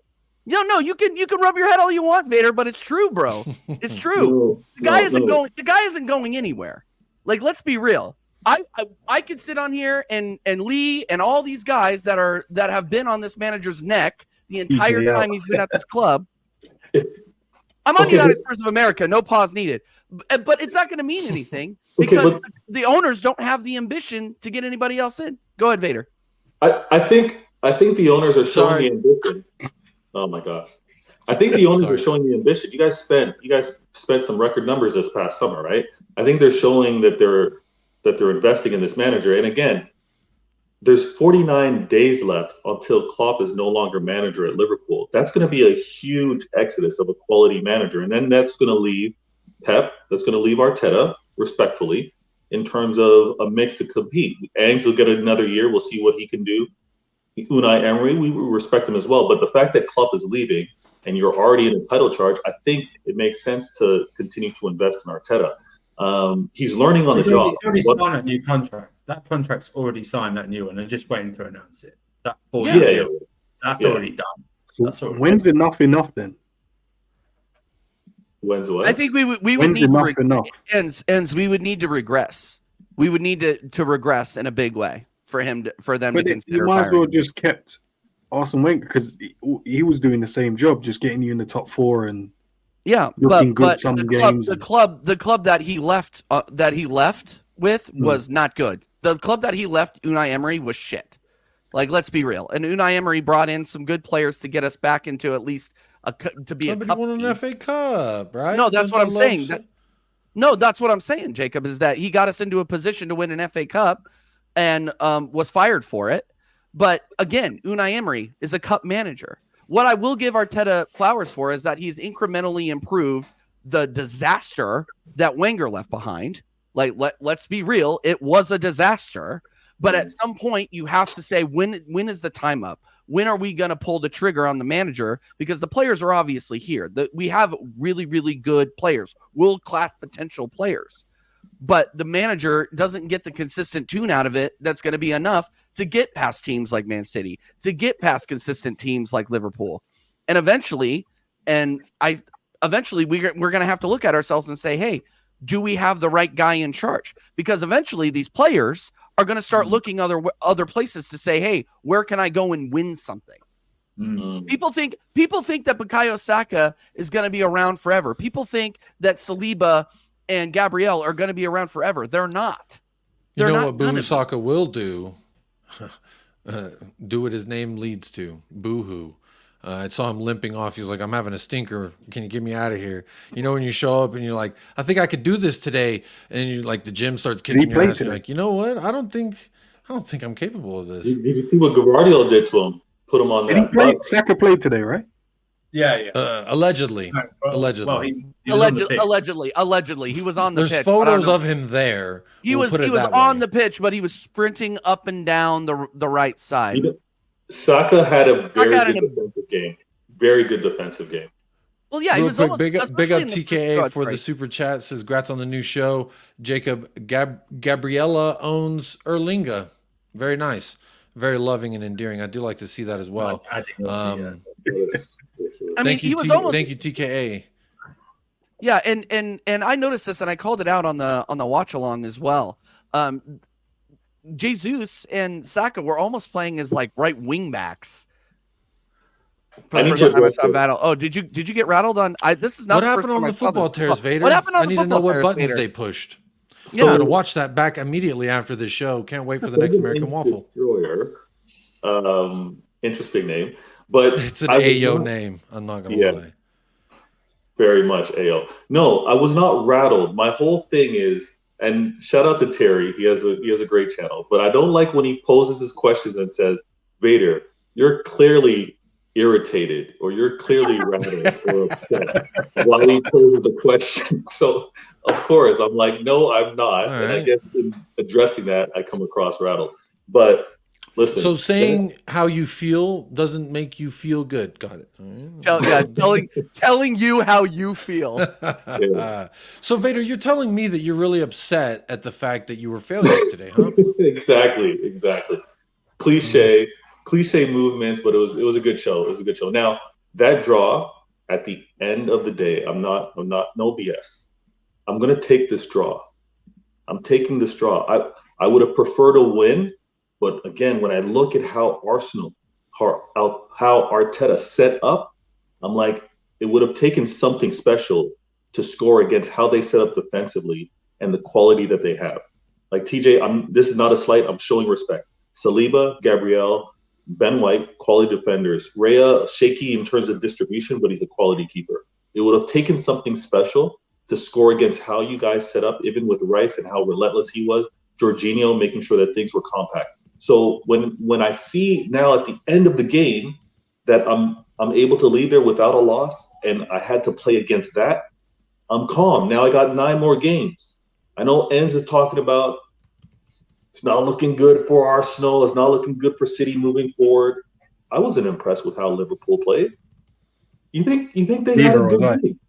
No, you can rub your head all you want, Vader, but it's true, bro. It's true. The guy isn't going anywhere. Like, let's be real. I could sit on here and Lee and all these guys that have been on this manager's neck the entire time he's been at this club. I'm on United Spurs of America, no pause needed. But it's not going to mean anything because the owners don't have the ambition to get anybody else in. Go ahead, Vader.
I think the owners are showing the ambition. Oh my gosh. I think the owners are showing the ambition. You guys spent some record numbers this past summer, right? I think they're showing that they're investing in this manager. And again, there's 49 days left until Klopp is no longer manager at Liverpool. That's going to be a huge exodus of a quality manager. And then that's going to leave Pep, that's going to leave Arteta, respectfully, in terms of a mix to compete. Angs will get another year. We'll see what he can do. Unai Emery, we respect him as well. But the fact that Klopp is leaving and you're already in a title charge, I think it makes sense to continue to invest in Arteta. He's learning on the job.
He's already signed a new contract. That contract's already signed, that new one. They're just waiting to announce it. That's already done.
So when's enough then?
When's what?
I think we would need enough. Ends. We would need to regress. We would need to regress in a big way for them to consider.
You might as well just kept Arsene Wenger because he was doing the same job, just getting you in the top four and looking good some games.
The club that he left with was not good. The club that he left, Unai Emery, was shit. Like, let's be real. And Unai Emery brought in some good players to get us back into at least to be
Somebody
a cup
won an FA Cup, right?
No, that's what I'm saying. That's what I'm saying, Jacob, is that he got us into a position to win an FA Cup and was fired for it. But again, Unai Emery is a cup manager. What I will give Arteta flowers for is that he's incrementally improved the disaster that Wenger left behind. Like, let's be real, it was a disaster. But at some point, you have to say, when is the time up? When are we going to pull the trigger on the manager? Because the players are obviously here. We have really, really good players, world-class potential players. But the manager doesn't get the consistent tune out of it that's going to be enough to get past teams like Man City, to get past consistent teams like Liverpool. And eventually we're going to have to look at ourselves and say, hey, do we have the right guy in charge? Because eventually these players are going to start looking other places to say, hey, where can I go and win something? Mm-hmm. People think that Bukayo Saka is going to be around forever. People think that Saliba and Gabriel are going to be around forever. They're not.
You know what Bukayo Saka will do? Do what his name leads to. Boo-hoo. I saw him limping off. He's like, I'm having a stinker. Can you get me out of here? You know, when you show up and you're like, I think I could do this today. And you like the gym starts kicking your ass. You're like, you know what? I don't think I'm capable of this.
Did you see what Guardiola did to him? Put him on that.
Saka played today, right?
Yeah.
Allegedly.
Allegedly.
Allegedly. He was on the pitch.
There's photos of him there.
He was on the pitch, but he was sprinting up and down the right side.
Saka had a very good defensive game. Very good defensive game.
Well, yeah, he was
quick, big up TKA for the super chat. Says, "Grats on the new show." Jacob Gabriella owns Erlinga. Very nice, very loving and endearing. I do like to see that as well.
I mean, he was almost.
Thank you, TKA.
Yeah, and I noticed this, and I called it out on the watch along as well. Jesus and Saka were almost playing as like right wing backs. For the first time I saw Battle. Oh, did you get rattled on? This is not
what happened on the football tears, Vader.
What happened on
I
the
need to know
football
what
tears,
buttons
Vader?
they pushed. So
Yeah.
I'm gonna watch that back immediately after the show. Can't wait for the next American Waffle.
Destroyer. Interesting name, but
It's an AO name. I'm not gonna lie.
Very much AO. No, I was not rattled. My whole thing is, and shout out to Terry. He has a great channel, but I don't like when he poses his questions and says, "Vader, you're clearly irritated or you're clearly rattled or upset," while he poses the question. So of course I'm like, no, I'm not.
All
and I
right.
guess in addressing that, I come across rattled. But listen.
So saying how you feel doesn't make you feel good. Got it. All right.
Telling you how you feel.
So Vader, you're telling me that you're really upset at the fact that you were failures today, huh?
Exactly. Cliche movements, but it was a good show. It was a good show. Now that draw at the end of the day, I'm not no BS. I'm gonna take this draw. I'm taking this draw. I would have preferred a win, but again, when I look at how Arteta set up, I'm like, it would have taken something special to score against how they set up defensively and the quality that they have. Like TJ, this is not a slight. I'm showing respect. Saliba, Gabriel, Ben White, quality defenders. Raya, shaky in terms of distribution, but he's a quality keeper. It would have taken something special to score against how you guys set up, even with Rice and how relentless he was. Jorginho making sure that things were compact. So when I see now at the end of the game that I'm able to leave there without a loss, and I had to play against that, I'm calm. Now I got 9 more games. I know ENDZ is talking about it's not looking good for Arsenal. It's not looking good for City moving forward. I wasn't impressed with how Liverpool played. You think they had a good game?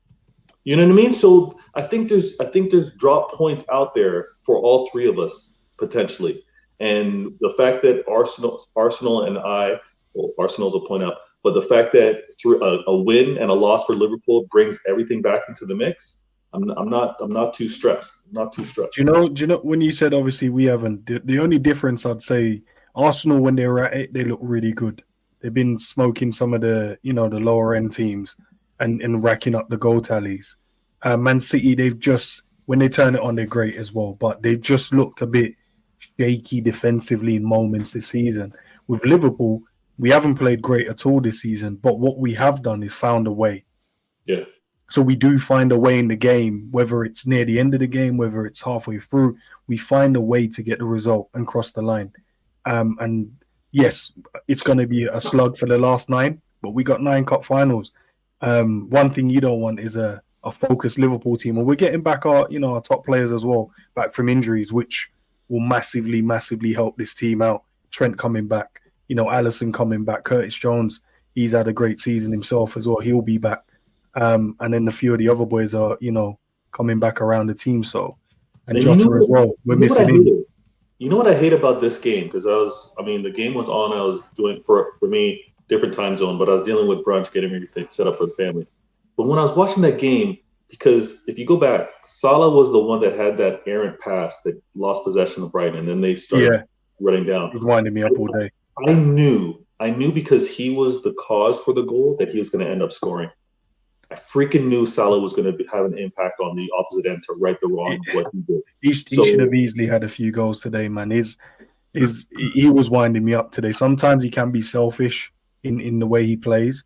You know what I mean? So I think there's drop points out there for all three of us potentially. And the fact that Arsenal and Arsenal's a point up, but the fact that through a win and a loss for Liverpool brings everything back into the mix, I'm not too stressed. I'm not too stressed.
Do you know when you said obviously we haven't, the only difference I'd say Arsenal when they were at it, they look really good. They've been smoking some of the the lower end teams and racking up the goal tallies. Man City, they've just, when they turn it on, they're great as well, but they've just looked a bit shaky defensively in moments this season. With Liverpool, we haven't played great at all this season, but what we have done is found a way.
Yeah.
So we do find a way in the game, whether it's near the end of the game, whether it's halfway through, we find a way to get the result and cross the line. And yes, it's going to be a slug for the last 9, but we got 9 cup finals. One thing you don't want is a focused Liverpool team. And we're getting back our top players as well, back from injuries, which will massively, massively help this team out. Trent coming back, Alisson coming back, Curtis Jones, he's had a great season himself as well. He'll be back. And then a few of the other boys are, coming back around the team. So, and Jota as well. We're missing him.
You know what I hate about this game? Because the game was on. I was doing, for me, different time zone, but I was dealing with brunch, getting everything set up for the family. But when I was watching that game, because if you go back, Salah was the one that had that errant pass that lost possession of Brighton, and then they started running down.
He was winding me up all day.
I knew because he was the cause for the goal that he was going to end up scoring. I freaking knew Salah was going to have an impact on the opposite end to right the wrong of what he did.
He should have easily had a few goals today, man. He was winding me up today. Sometimes he can be selfish in the way he plays.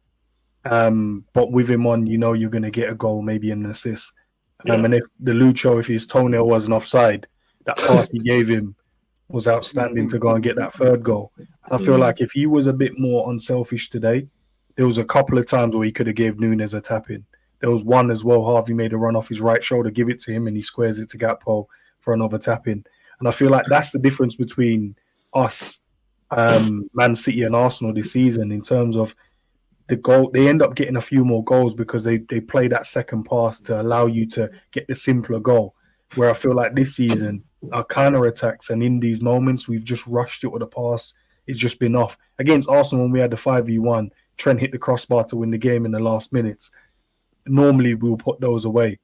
But with him on, you're going to get a goal, maybe an assist. And if his toenail wasn't offside, that pass he gave him was outstanding to go and get that third goal. I feel like if he was a bit more unselfish today, there was a couple of times where he could have gave Nunes a tap in. There was one as well, Harvey made a run off his right shoulder, give it to him, and he squares it to Gakpo for another tap in. And I feel like that's the difference between us, Man City and Arsenal this season in terms of the goal. They end up getting a few more goals because they play that second pass to allow you to get the simpler goal. Where I feel like this season, our counter-attacks and in these moments, we've just rushed it with a pass. It's just been off. Against Arsenal, when we had the 5v1, Trent hit the crossbar to win the game in the last minutes. Normally, we'll put those away.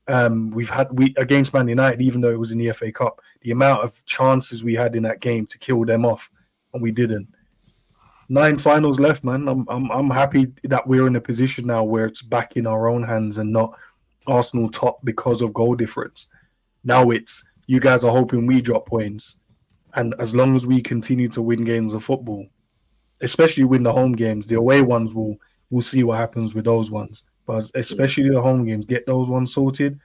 We against Man United, even though it was in the FA Cup, the amount of chances we had in that game to kill them off, and we didn't. 9 finals left, man. I'm happy that we're in a position now where it's back in our own hands and not Arsenal top because of goal difference. Now it's you guys are hoping we drop points, and as long as we continue to win games of football, especially win the home games, the away ones we'll see what happens with those ones. But especially the home games, get those ones sorted.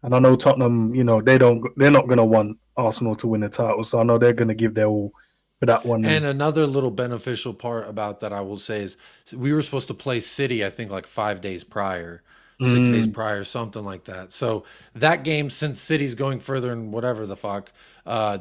And I know Tottenham, they're not going to want Arsenal to win the title, so I know they're going to give their all for that one.
And another little beneficial part about that I will say is we were supposed to play City, I think, like 5 days prior, 6 days prior, something like that. So that game, since City's going further and whatever the fuck,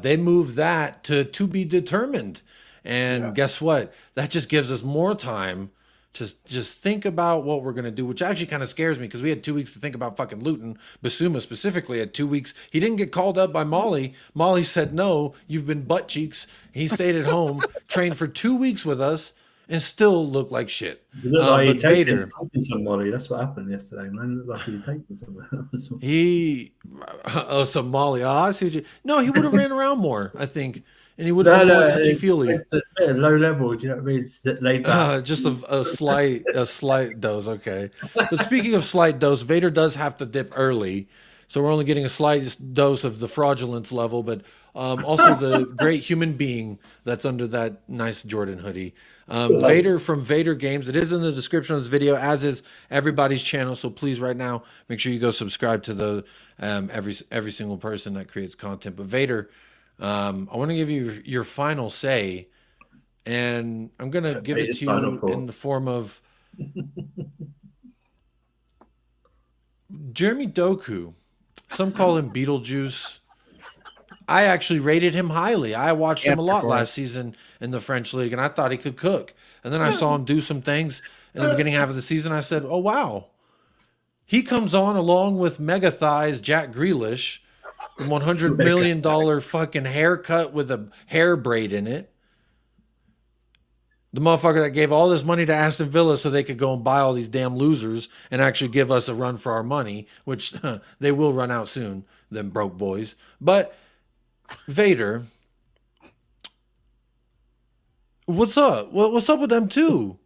they moved that to be determined. And guess what? That just gives us more time to just think about what we're going to do, which actually kind of scares me because we had 2 weeks to think about fucking Luton. Basuma specifically had 2 weeks. He didn't get called up by Molly. Molly said, no, you've been butt cheeks. He stayed at home, trained for 2 weeks with us, and still looked like shit.
You look like
but Vader,
taking some Molly. That's what happened yesterday, man. Look like he taking some.
Some Molly. I see what no, he would have ran around more, I think. And he would have been more touchy-feely.
It's a bit of low level, do you know what I mean? It's laid back.
Just a slight dose, okay. But speaking of slight dose, Vader does have to dip early. So we're only getting a slight dose of the fraudulence level, but also the great human being that's under that nice Jordan hoodie. Vader from Vader Games. It is in the description of this video, as is everybody's channel. So please, right now, make sure you go subscribe to the every single person that creates content. But Vader, I want to give you your final say, and I'm going to give it to you in the form of Jeremy Doku. Some call him Beetlejuice. I actually rated him highly. I watched him a lot last season in the French league, and I thought he could cook. And then I saw him do some things in the beginning half of the season. I said, oh, wow. He comes on along with mega thighs Jack Grealish, the $100 million fucking haircut with a hair braid in it. The motherfucker that gave all this money to Aston Villa so they could go and buy all these damn losers and actually give us a run for our money, which they will run out soon, them broke boys. But Vader, what's up? What's up with them two?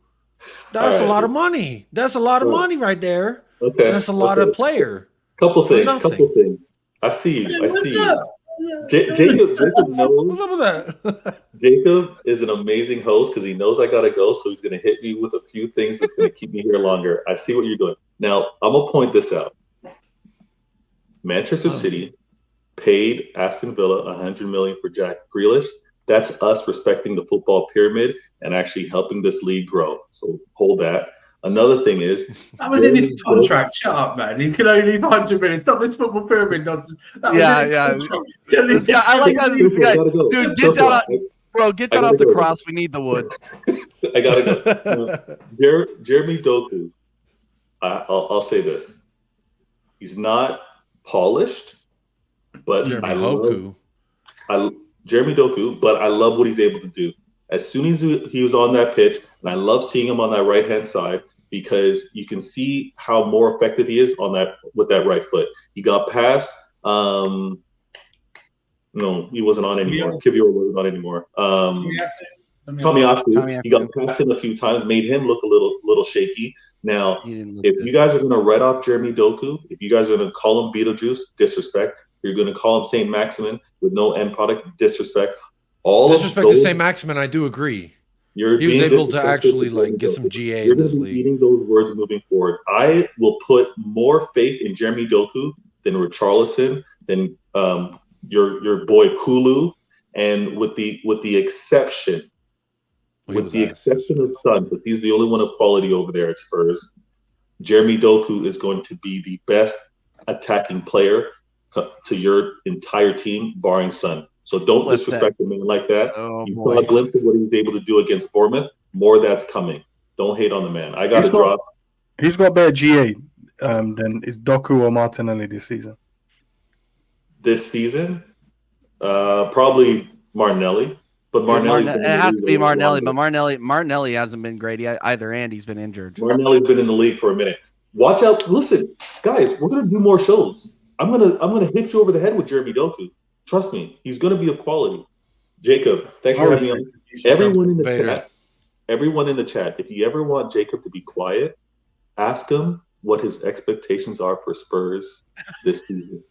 That's a lot of money. That's a lot of money right there.
Okay.
That's a lot of player.
Couple things. I see you. Jacob knows.
What's up with that?
Jacob is an amazing host because he knows I gotta go, so he's gonna hit me with a few things that's gonna keep me here longer. I see what you're doing. Now I'm gonna point this out. Manchester City paid Aston Villa $100 million for Jack Grealish. That's us respecting the football pyramid and actually helping this league grow. So hold that. Another thing is
that was in his contract. Shut up, man. He could only leave 100 million. Stop this football pyramid nonsense. I
like that. This guy. Dude, get down, bro. Get down off the cross. We need the wood.
I gotta go. Jeremy Doku. I'll say this. He's not polished, but Jeremy Doku. But I love what he's able to do. As soon as he was on that pitch, and I love seeing him on that right-hand side because you can see how more effective he is on that with that right foot. He got past. No, he wasn't on anymore. Kivior wasn't on anymore. Tomiyasu. He got past him a few times, made him look a little shaky. Now, if you guys are going to write off Jeremy Doku, if you guys are going to call him Beetlejuice, disrespect. You're going to call him Saint Maximin with no end product, disrespect.
Disrespect to Saint Maximin, I do agree. He was able to actually get some GA in this league.
Eating those words moving forward. I will put more faith in Jeremy Doku than Richarlison, than your boy Kulu, and with the exception of Son, because he's the only one of quality over there at Spurs. Jeremy Doku is going to be the best attacking player to your entire team, barring Son. So don't disrespect a man like that. You saw a glimpse of what he was able to do against Bournemouth. More that's coming. Don't hate on the man. I got to drop.
He's got better GA than is Doku or Martinelli this season.
This season, probably Martinelli. But Martinelli's
It has to be Martinelli, but Martinelli hasn't been great either, and he's been injured.
Martinelli's been in the league for a minute. Watch out! Listen, guys, we're gonna do more shows. I'm gonna hit you over the head with Jeremy Doku. Trust me, he's gonna be of quality. Jacob, thanks for having me on. Everyone in the chat, if you ever want Jacob to be quiet, ask him what his expectations are for Spurs this season.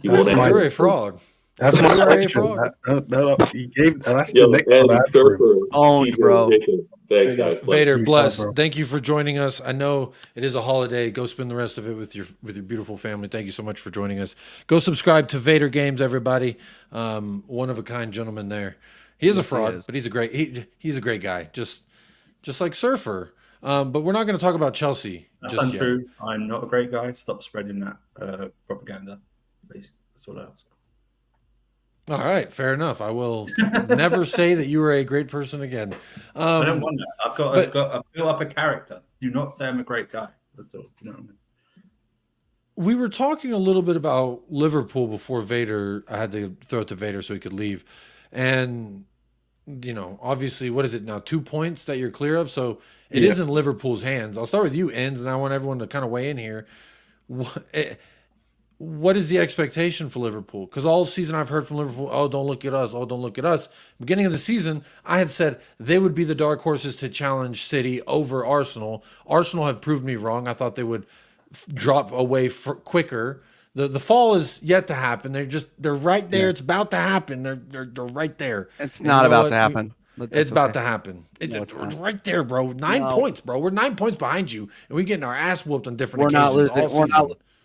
You're a fraud.
That's my question. That's the next one.
Owned, bro.
Thanks, guys.
Vader, bless. Thank you for joining us. I know it is a holiday. Go spend the rest of it with your beautiful family. Thank you so much for joining us. Go subscribe to Vader Games, everybody. One of a kind gentleman there. He is a fraud, but he's a great guy. Just like Surfer. But we're not going to talk about Chelsea.
That's untrue. Yet. I'm not a great guy. Stop spreading that propaganda, please. That's all I ask.
All right, fair enough. I will never say that you were a great person again.
I don't want that. I've built up a character. Do not say I'm a great guy. That's all. You know what I mean?
We were talking a little bit about Liverpool before Vader. I had to throw it to Vader so he could leave. And, obviously, what is it now? 2 points that you're clear of? So it is in Liverpool's hands. I'll start with you, ENDZ, and I want everyone to kind of weigh in here. What is the expectation for Liverpool? Because all season I've heard from Liverpool, oh, don't look at us. Oh, don't look at us. Beginning of the season, I had said they would be the dark horses to challenge City over Arsenal. Arsenal have proved me wrong. I thought they would drop away quicker. The fall is yet to happen. They're right there. Yeah. It's about to happen. They're right there.
It's not about to happen.
It's about to happen. It's right there, bro. 9 points, bro. We're 9 points behind you, and we're getting our ass whooped on different occasions.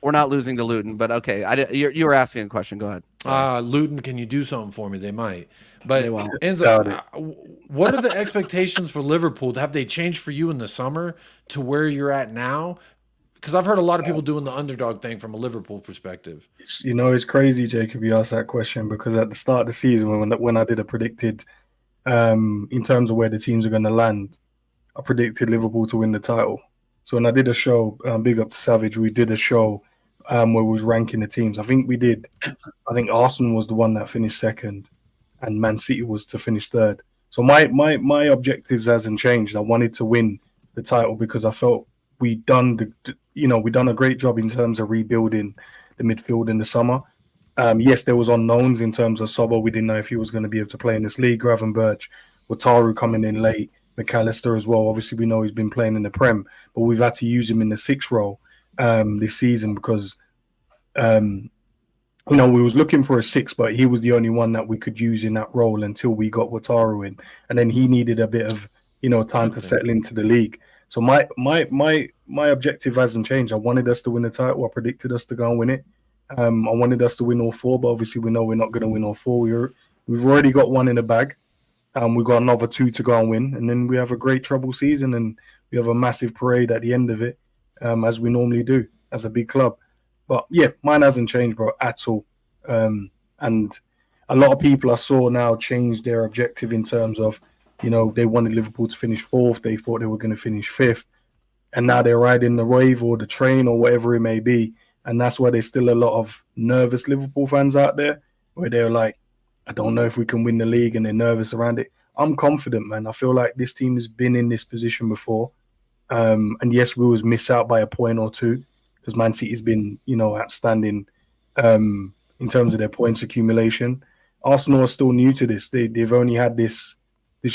We're not losing to Luton, but okay. You were asking a question. Go ahead.
Luton, can you do something for me? They might. But
they won't.
What are the expectations for Liverpool? Have they changed for you in the summer to where you're at now? Because I've heard a lot of people doing the underdog thing from a Liverpool perspective.
It's crazy, Jacob, you asked that question, because at the start of the season, when I did a predicted, in terms of where the teams are going to land, I predicted Liverpool to win the title. So when I did a show, big up to Savage, we did a show where we was ranking the teams. I think Arsenal was the one that finished second, and Man City was to finish third. So my objectives hasn't changed. I wanted to win the title because I felt we done a great job in terms of rebuilding the midfield in the summer. Yes, there was unknowns in terms of Sobo. We didn't know if he was going to be able to play in this league. Gravenberch, Wataru coming in late, McAllister as well. Obviously, we know he's been playing in the Prem, but we've had to use him in the 6th role this season because, we was looking for a 6, but he was the only one that we could use in that role until we got Wataru in, and then he needed a bit of time to settle into the league. So my objective hasn't changed. I wanted us to win the title. I predicted us to go and win it. I wanted us to win all 4, but obviously we know we're not going to win all 4. We've already got 1 in the bag. We've got another 2 to go and win, and then we have a great treble season, and we have a massive parade at the end of it, as we normally do as a big club. But yeah, mine hasn't changed, bro, at all. And a lot of people I saw now change their objective in terms of, they wanted Liverpool to finish 4th. They thought they were going to finish 5th, and now they're riding the wave or the train or whatever it may be. And that's why there's still a lot of nervous Liverpool fans out there where they're like, I don't know if we can win the league, and they're nervous around it. I'm confident, man. I feel like this team has been in this position before. And yes, we was missed out by a point or 2 because Man City's been, outstanding in terms of their points accumulation. Arsenal are still new to this. They've only had this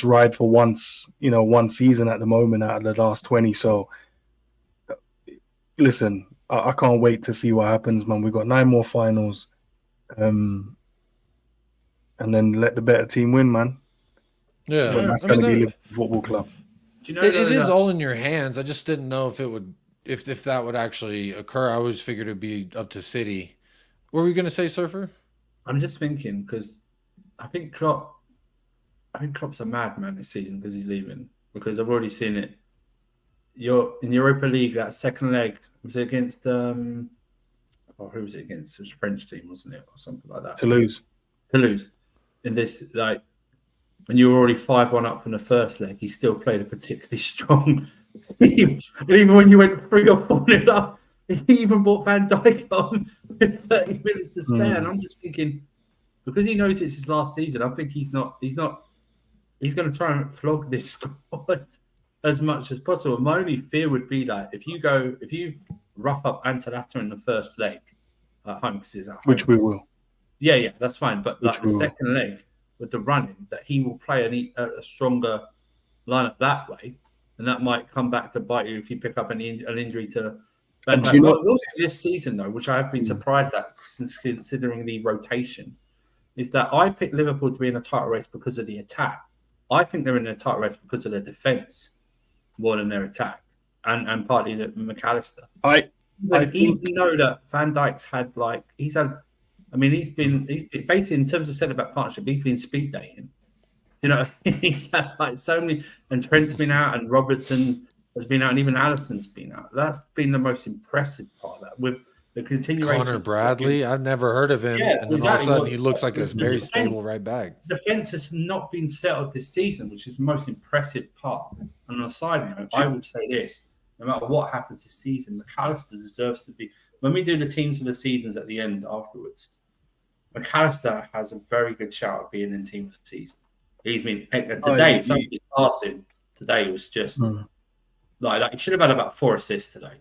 ride for one season at the moment out of the last 20. So, listen, I can't wait to see what happens, man. We've got 9 more finals. And then let the better team win, man.
Yeah,
that's going to be Liverpool Football Club.
It is all in your hands. I just didn't know if that would actually occur. I always figured it'd be up to City. What were you going to say, Surfer?
I'm just thinking because I think Klopp's a madman this season because he's leaving. Because I've already seen it. You're in Europa League. That second leg was it against who was it against? It was a French team, wasn't it, or something like that?
Toulouse.
In this, like, when you were already 5-1 up from the first leg, he still played a particularly strong team. And even when you went 3 or 4 up, he even brought Van Dijk on with 30 minutes to spare. And I'm just thinking, because he knows it's his last season, I think he's not he's going to try and flog this squad as much as possible. My only fear would be that if you rough up Antalata in the first leg at home, because he's at home,
which we will.
Yeah, that's fine. But like
Which
the
we will.
second leg with the running, that he will play a stronger lineup that way, and that might come back to bite you if you pick up an injury to. But also this season, though, which I have been surprised at, since considering the rotation, is that I picked Liverpool to be in a title race because of the attack. I think they're in a title race because of their defence more than their attack, and partly the McAllister. I even know that Van Dijk's had he's been basically, in terms of centre-back partnership, he's been speed dating. You know, he's had so many, and Trent's been out, and Robertson has been out, and even Alisson's been out. That's been the most impressive part of that, with the continuation.
Connor Bradley, I've never heard of him, and then all of a sudden he looks like a very stable right back.
Defence has not been settled this season, which is the most impressive part. And on a side note, I would say this: no matter what happens this season, McAllister deserves to be. When we do the teams of the seasons at the end afterwards, McAllister has a very good shout at being in team of the season. He's been today. Somebody's passing today was just like he should have had about 4 assists today.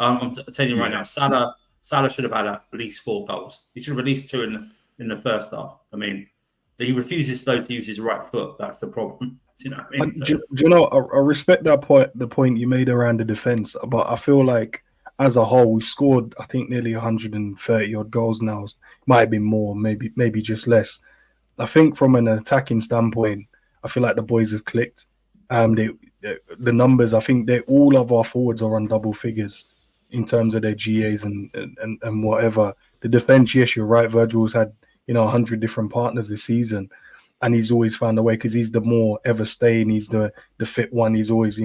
I'm telling you right now, Salah should have had at least 4 goals. He should have at least 2 in the first half. I mean, he refuses though to use his right foot. That's the problem. Do you know what I mean?
Do you know? I respect that point. The point you made around the defense, but I feel like as a whole, we've scored, I think, nearly 130 odd goals now. Might have been more, maybe just less. I think from an attacking standpoint, I feel like the boys have clicked. The numbers, I think all of our forwards are on double figures in terms of their GAs and whatever. The defense, yes, you're right. Virgil's had 100 different partners this season, and he's always found a way because he's the more ever staying. He's the fit one. He's always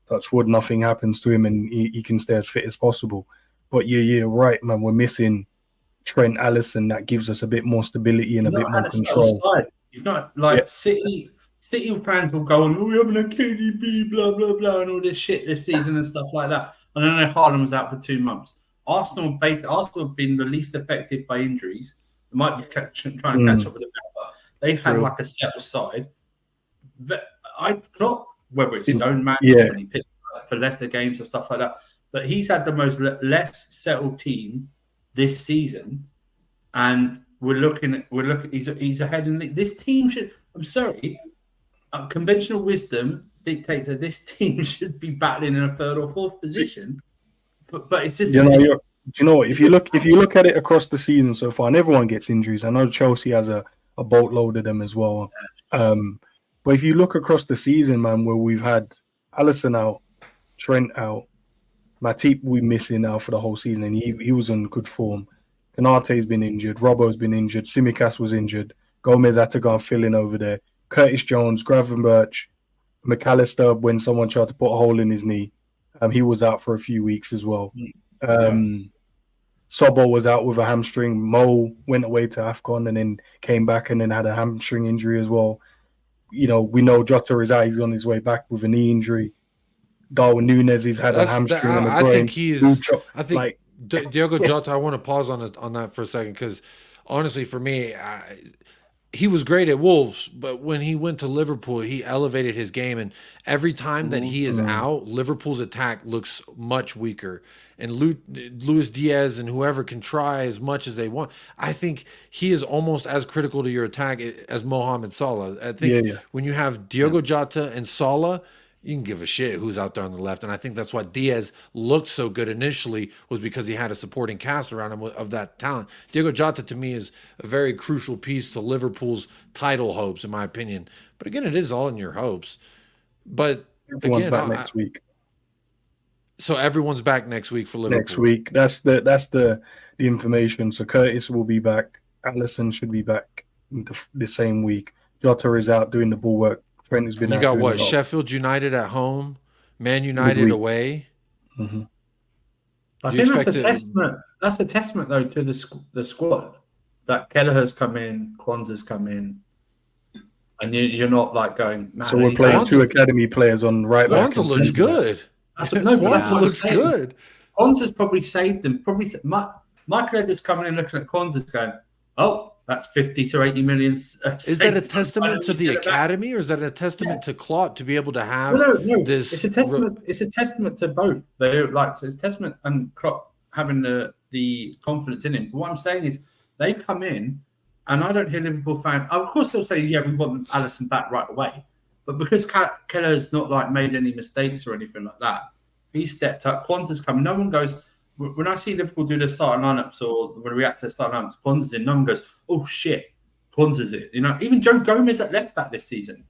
touch wood, nothing happens to him, and he can stay as fit as possible. But you're right, man. We're missing Trent, Alisson. That gives us a bit more stability and a bit more control.
You've not City fans will go on, we're having a KDB, blah blah blah, and all this shit this season and stuff like that. And then Haaland was out for 2 months. Arsenal have been the least affected by injuries. They might be trying to catch up with the but they've had like a settled side. But whether it's his own match when he picked for Leicester games or stuff like that, but he's had the most less settled team this season, and we're looking. He's ahead in this team should. I'm sorry, conventional wisdom dictates that this team should be battling in a 3rd or 4th position, but it's just.
Do you know what? If you look at it across the season so far, and everyone gets injuries. I know Chelsea has a boatload of them as well. But if you look across the season, man, where we've had Alisson out, Trent out, Matip we missing now for the whole season, and he was in good form. Kanate's been injured, Robbo's been injured, Tsimikas was injured, Gomez had to go and fill in over there, Curtis Jones, Gravenberch, McAllister, when someone tried to put a hole in his knee, he was out for a few weeks as well. Sobbo was out with a hamstring. Mo went away to AFCON and then came back and then had a hamstring injury as well. We know Jota is out. He's on his way back with a knee injury. Darwin Núñez, he's had a hamstring and a groin.
I think Diogo Jota, I want to pause on that for a second because honestly, for me, he was great at Wolves, but when he went to Liverpool, he elevated his game. And every time that he is out, Liverpool's attack looks much weaker. And Luis Diaz and whoever can try as much as they want. I think he is almost as critical to your attack as Mohamed Salah. I think when you have Diogo Jota and Salah, you can give a shit who's out there on the left. And I think that's why Diaz looked so good initially, was because he had a supporting cast around him of that talent. Diogo Jota, to me, is a very crucial piece to Liverpool's title hopes, in my opinion. But again, it is all in your hopes. But
everyone's back next week.
So everyone's back next week for Liverpool.
Next week. That's the information. So Curtis will be back. Alisson should be back the same week. Jota is out doing the ball work. Trent has been.
You got what? Sheffield United at home, Man United away.
Mm-hmm.
I think that's a testament. That's a testament, though, to the squad. That Kelleher's come in, Kwanzaa's come in, and you're not like going.
So we're playing 2 academy players on right back.
Kwanzaa looks good.
Kwanzaa
looks good.
Kwanzaa's probably saved them. Michael Edwards coming in looking at Kwanzaa's going, oh, That's 50 to 80 million.
Is that a testament to the academy, or is that a testament to Klopp to be able to have
no.
this?
It's a testament. It's a testament to both. It's a testament and Klopp having the confidence in him. But what I'm saying is they've come in, and I don't hear Liverpool fans. Of course, they'll say, "Yeah, we want Alisson back right away," but because Keller's not like made any mistakes or anything like that, he stepped up. Kwanzaa's coming. No one goes. When I see Liverpool do their starting lineups or when we react to their starting lineups, Kwanzaa's in. No one goes, "Oh shit, Kwanzaa's it." You know, even Joe Gomez at left back this season.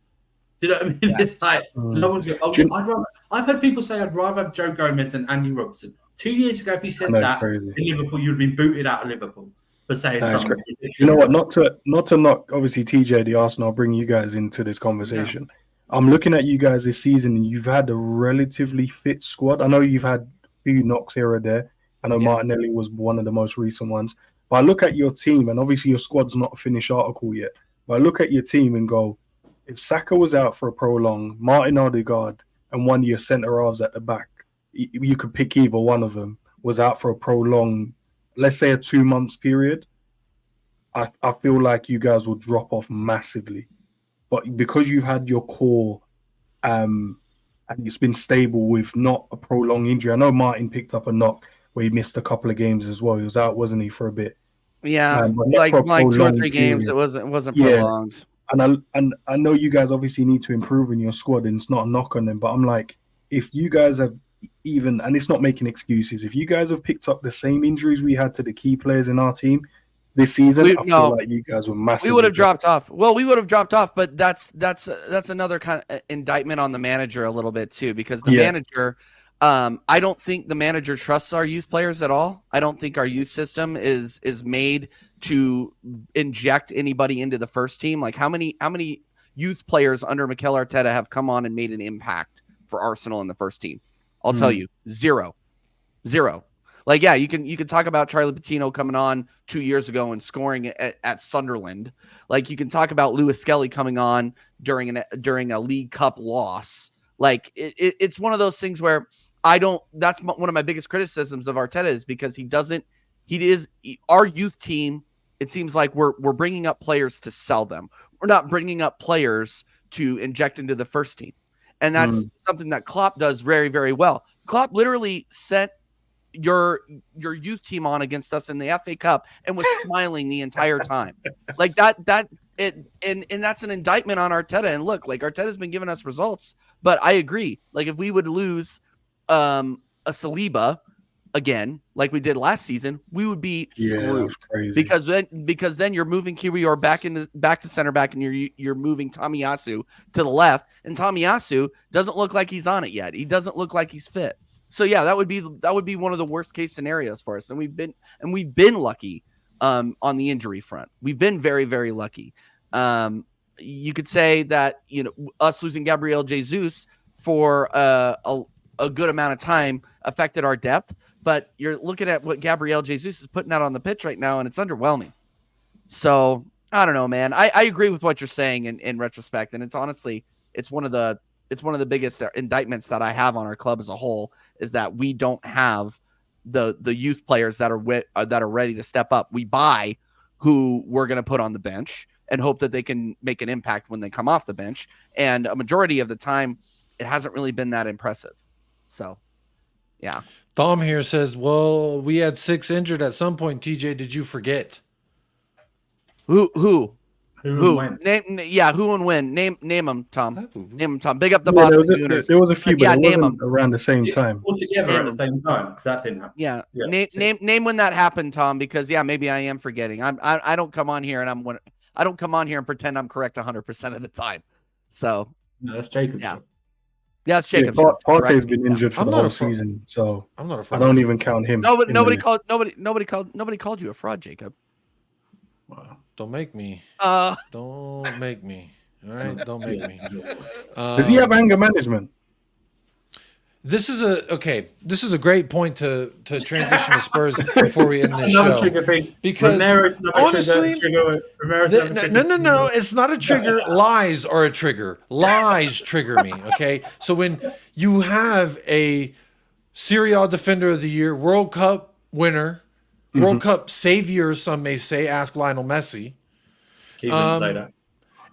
Do you know what I mean? Yeah. It's like no one's going. I've heard people say I'd rather have Joe Gomez than Andy Robertson. 2 years ago, if he said that in Liverpool, you'd have been booted out of Liverpool for saying something.
You know what? Not to knock obviously TJ the Arsenal. I'll bring you guys into this conversation. Yeah. I'm looking at you guys this season, and you've had a relatively fit squad. I know you've had a few knocks here or there. I know Martinelli was one of the most recent ones. But I look at your team, and obviously your squad's not a finished article yet. But I look at your team and go, if Saka was out for a prolonged, Martin Odegaard and one of your centre-halves at the back, you could pick either one of them, was out for a prolonged, let's say a 2 months period, I feel like you guys will drop off massively. But because you've had your core and it's been stable with not a prolonged injury. I know Martin picked up a knock where he missed a couple of games as well. He was out, wasn't he, for a bit?
Yeah, like 2 or 3 games. It wasn't prolonged.
And I know you guys obviously need to improve in your squad, and it's not a knock on them. But I'm like, if you guys have even, and it's not making excuses, if you guys have picked up the same injuries we had to the key players in our team this season, I feel like you guys were massive.
We would have dropped off. Well, we would have dropped off, but that's another kind of indictment on the manager a little bit too, because the manager. I don't think the manager trusts our youth players at all. I don't think our youth system is made to inject anybody into the first team. Like how many youth players under Mikel Arteta have come on and made an impact for Arsenal in the first team? I'll tell you, zero. Like, yeah, you can talk about Charlie Patino coming on 2 years ago and scoring at Sunderland. Like you can talk about Lewis Skelly coming on during a League Cup loss. Like it's one of those things where that's one of my biggest criticisms of Arteta is because our youth team. It seems like we're bringing up players to sell them. We're not bringing up players to inject into the first team. And that's something that Klopp does very, very well. Klopp literally sent your youth team on against us in the FA Cup and was smiling the entire time. Like and that's an indictment on Arteta. And look, like Arteta's been giving us results, but I agree. Like if we would lose a Saliba again, like we did last season, we would be screwed. Crazy. Because then you're moving Kiwior back to center back, and you're moving Tomiyasu to the left, and Tomiyasu doesn't look like he's on it yet. He doesn't look like he's fit. So yeah, that would be one of the worst case scenarios for us, and we've been lucky on the injury front. We've been very, very lucky. You could say that us losing Gabriel Jesus for a good amount of time affected our depth, but you're looking at what Gabriel Jesus is putting out on the pitch right now, and it's underwhelming. So I don't know, man. I agree with what you're saying in retrospect, and it's honestly one of the biggest indictments that I have on our club as a whole is that we don't have the youth players that are ready to step up. We buy who we're going to put on the bench and hope that they can make an impact when they come off the bench. And a majority of the time, it hasn't really been that impressive. So, yeah.
Thom here says, well, we had 6 injured at some point. TJ, did you forget?
Who?
Who and when?
Who and when? Name them, Tom. Name them, Tom. Big up the Boston Gooners.
There was a few, but it wasn't around the same time.
All together at the same time, because that didn't happen.
Yeah. Name when that happened, Tom, because maybe I am forgetting. I don't come on here and pretend I'm correct 100% of the time. So
no, that's Jacob's.
Yeah, it's Jacob's.
Partey's been injured for the whole season, so I'm not a fraud. I don't even count him.
Nobody called you a fraud, Jacob.
Wow. Don't make me. Don't make me. All right, don't make me.
Does he have anger management?
This is a great point to transition to Spurs before we end this show. Because honestly, no, it's not a trigger. Lies are a trigger. Lies trigger me. Okay, so when you have a Serie A Defender of the Year, World Cup winner, World Cup savior, some may say, ask Lionel Messi.
He didn't say that.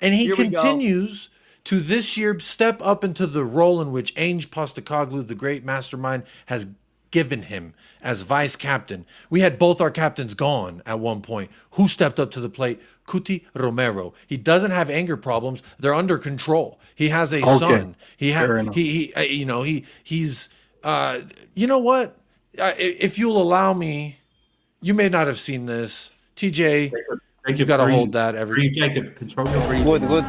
And he
Here we go.
continues to this year step up into the role in which Ainge Postecoglou, the great mastermind, has given him as vice captain. We had both our captains gone at one point. Who stepped up to the plate? Cuti Romero. He doesn't have anger problems. They're under control. He has a son. He's you know what? If you'll allow me, you may not have seen this. TJ, you got to hold that every.
Jacob, control your breathing.
Good.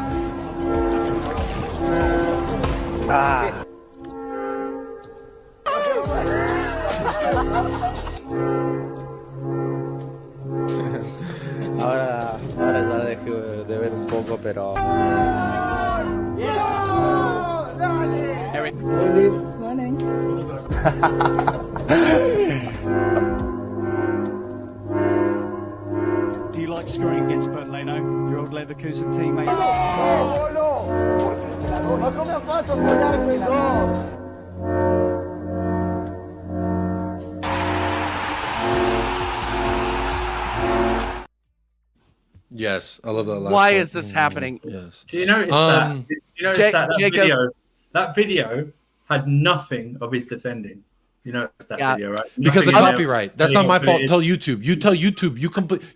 Ahora ya dejo de ver un poco, pero.
Morning.
Do you like scoring against Burnley, your old Leverkusen teammate?
Yes, I love that.
Why is this happening?
Yes.
Do you notice that? Do you notice that
Jacob,
that video had nothing of his defending? You notice that video, right?
Because of
Nothing in there.
copyright. That's not my fault. Tell YouTube. You tell YouTube.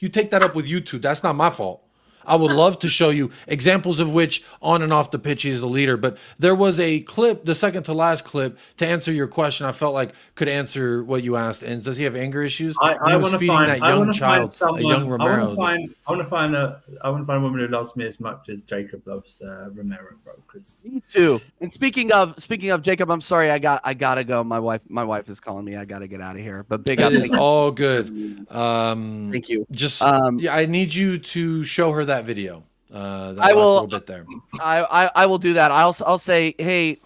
You take that up with YouTube. That's not my fault. I would love to show you examples of which on and off the pitch he's the leader. But there was a clip, the second to last clip, to answer your question. I felt like could answer what you asked. And does he have anger issues?
I want to find that young child,
a young Romero.
I want to find a woman who loves me as much as Jacob loves Romero, bro.
Me too. And speaking of Jacob, I'm sorry, I gotta go. My wife is calling me. I gotta get out of here. But big up.
It's all good.
Thank you.
Just I need you to show her that video. That
I will.
last little bit there.
I will do that. I'll say, hey,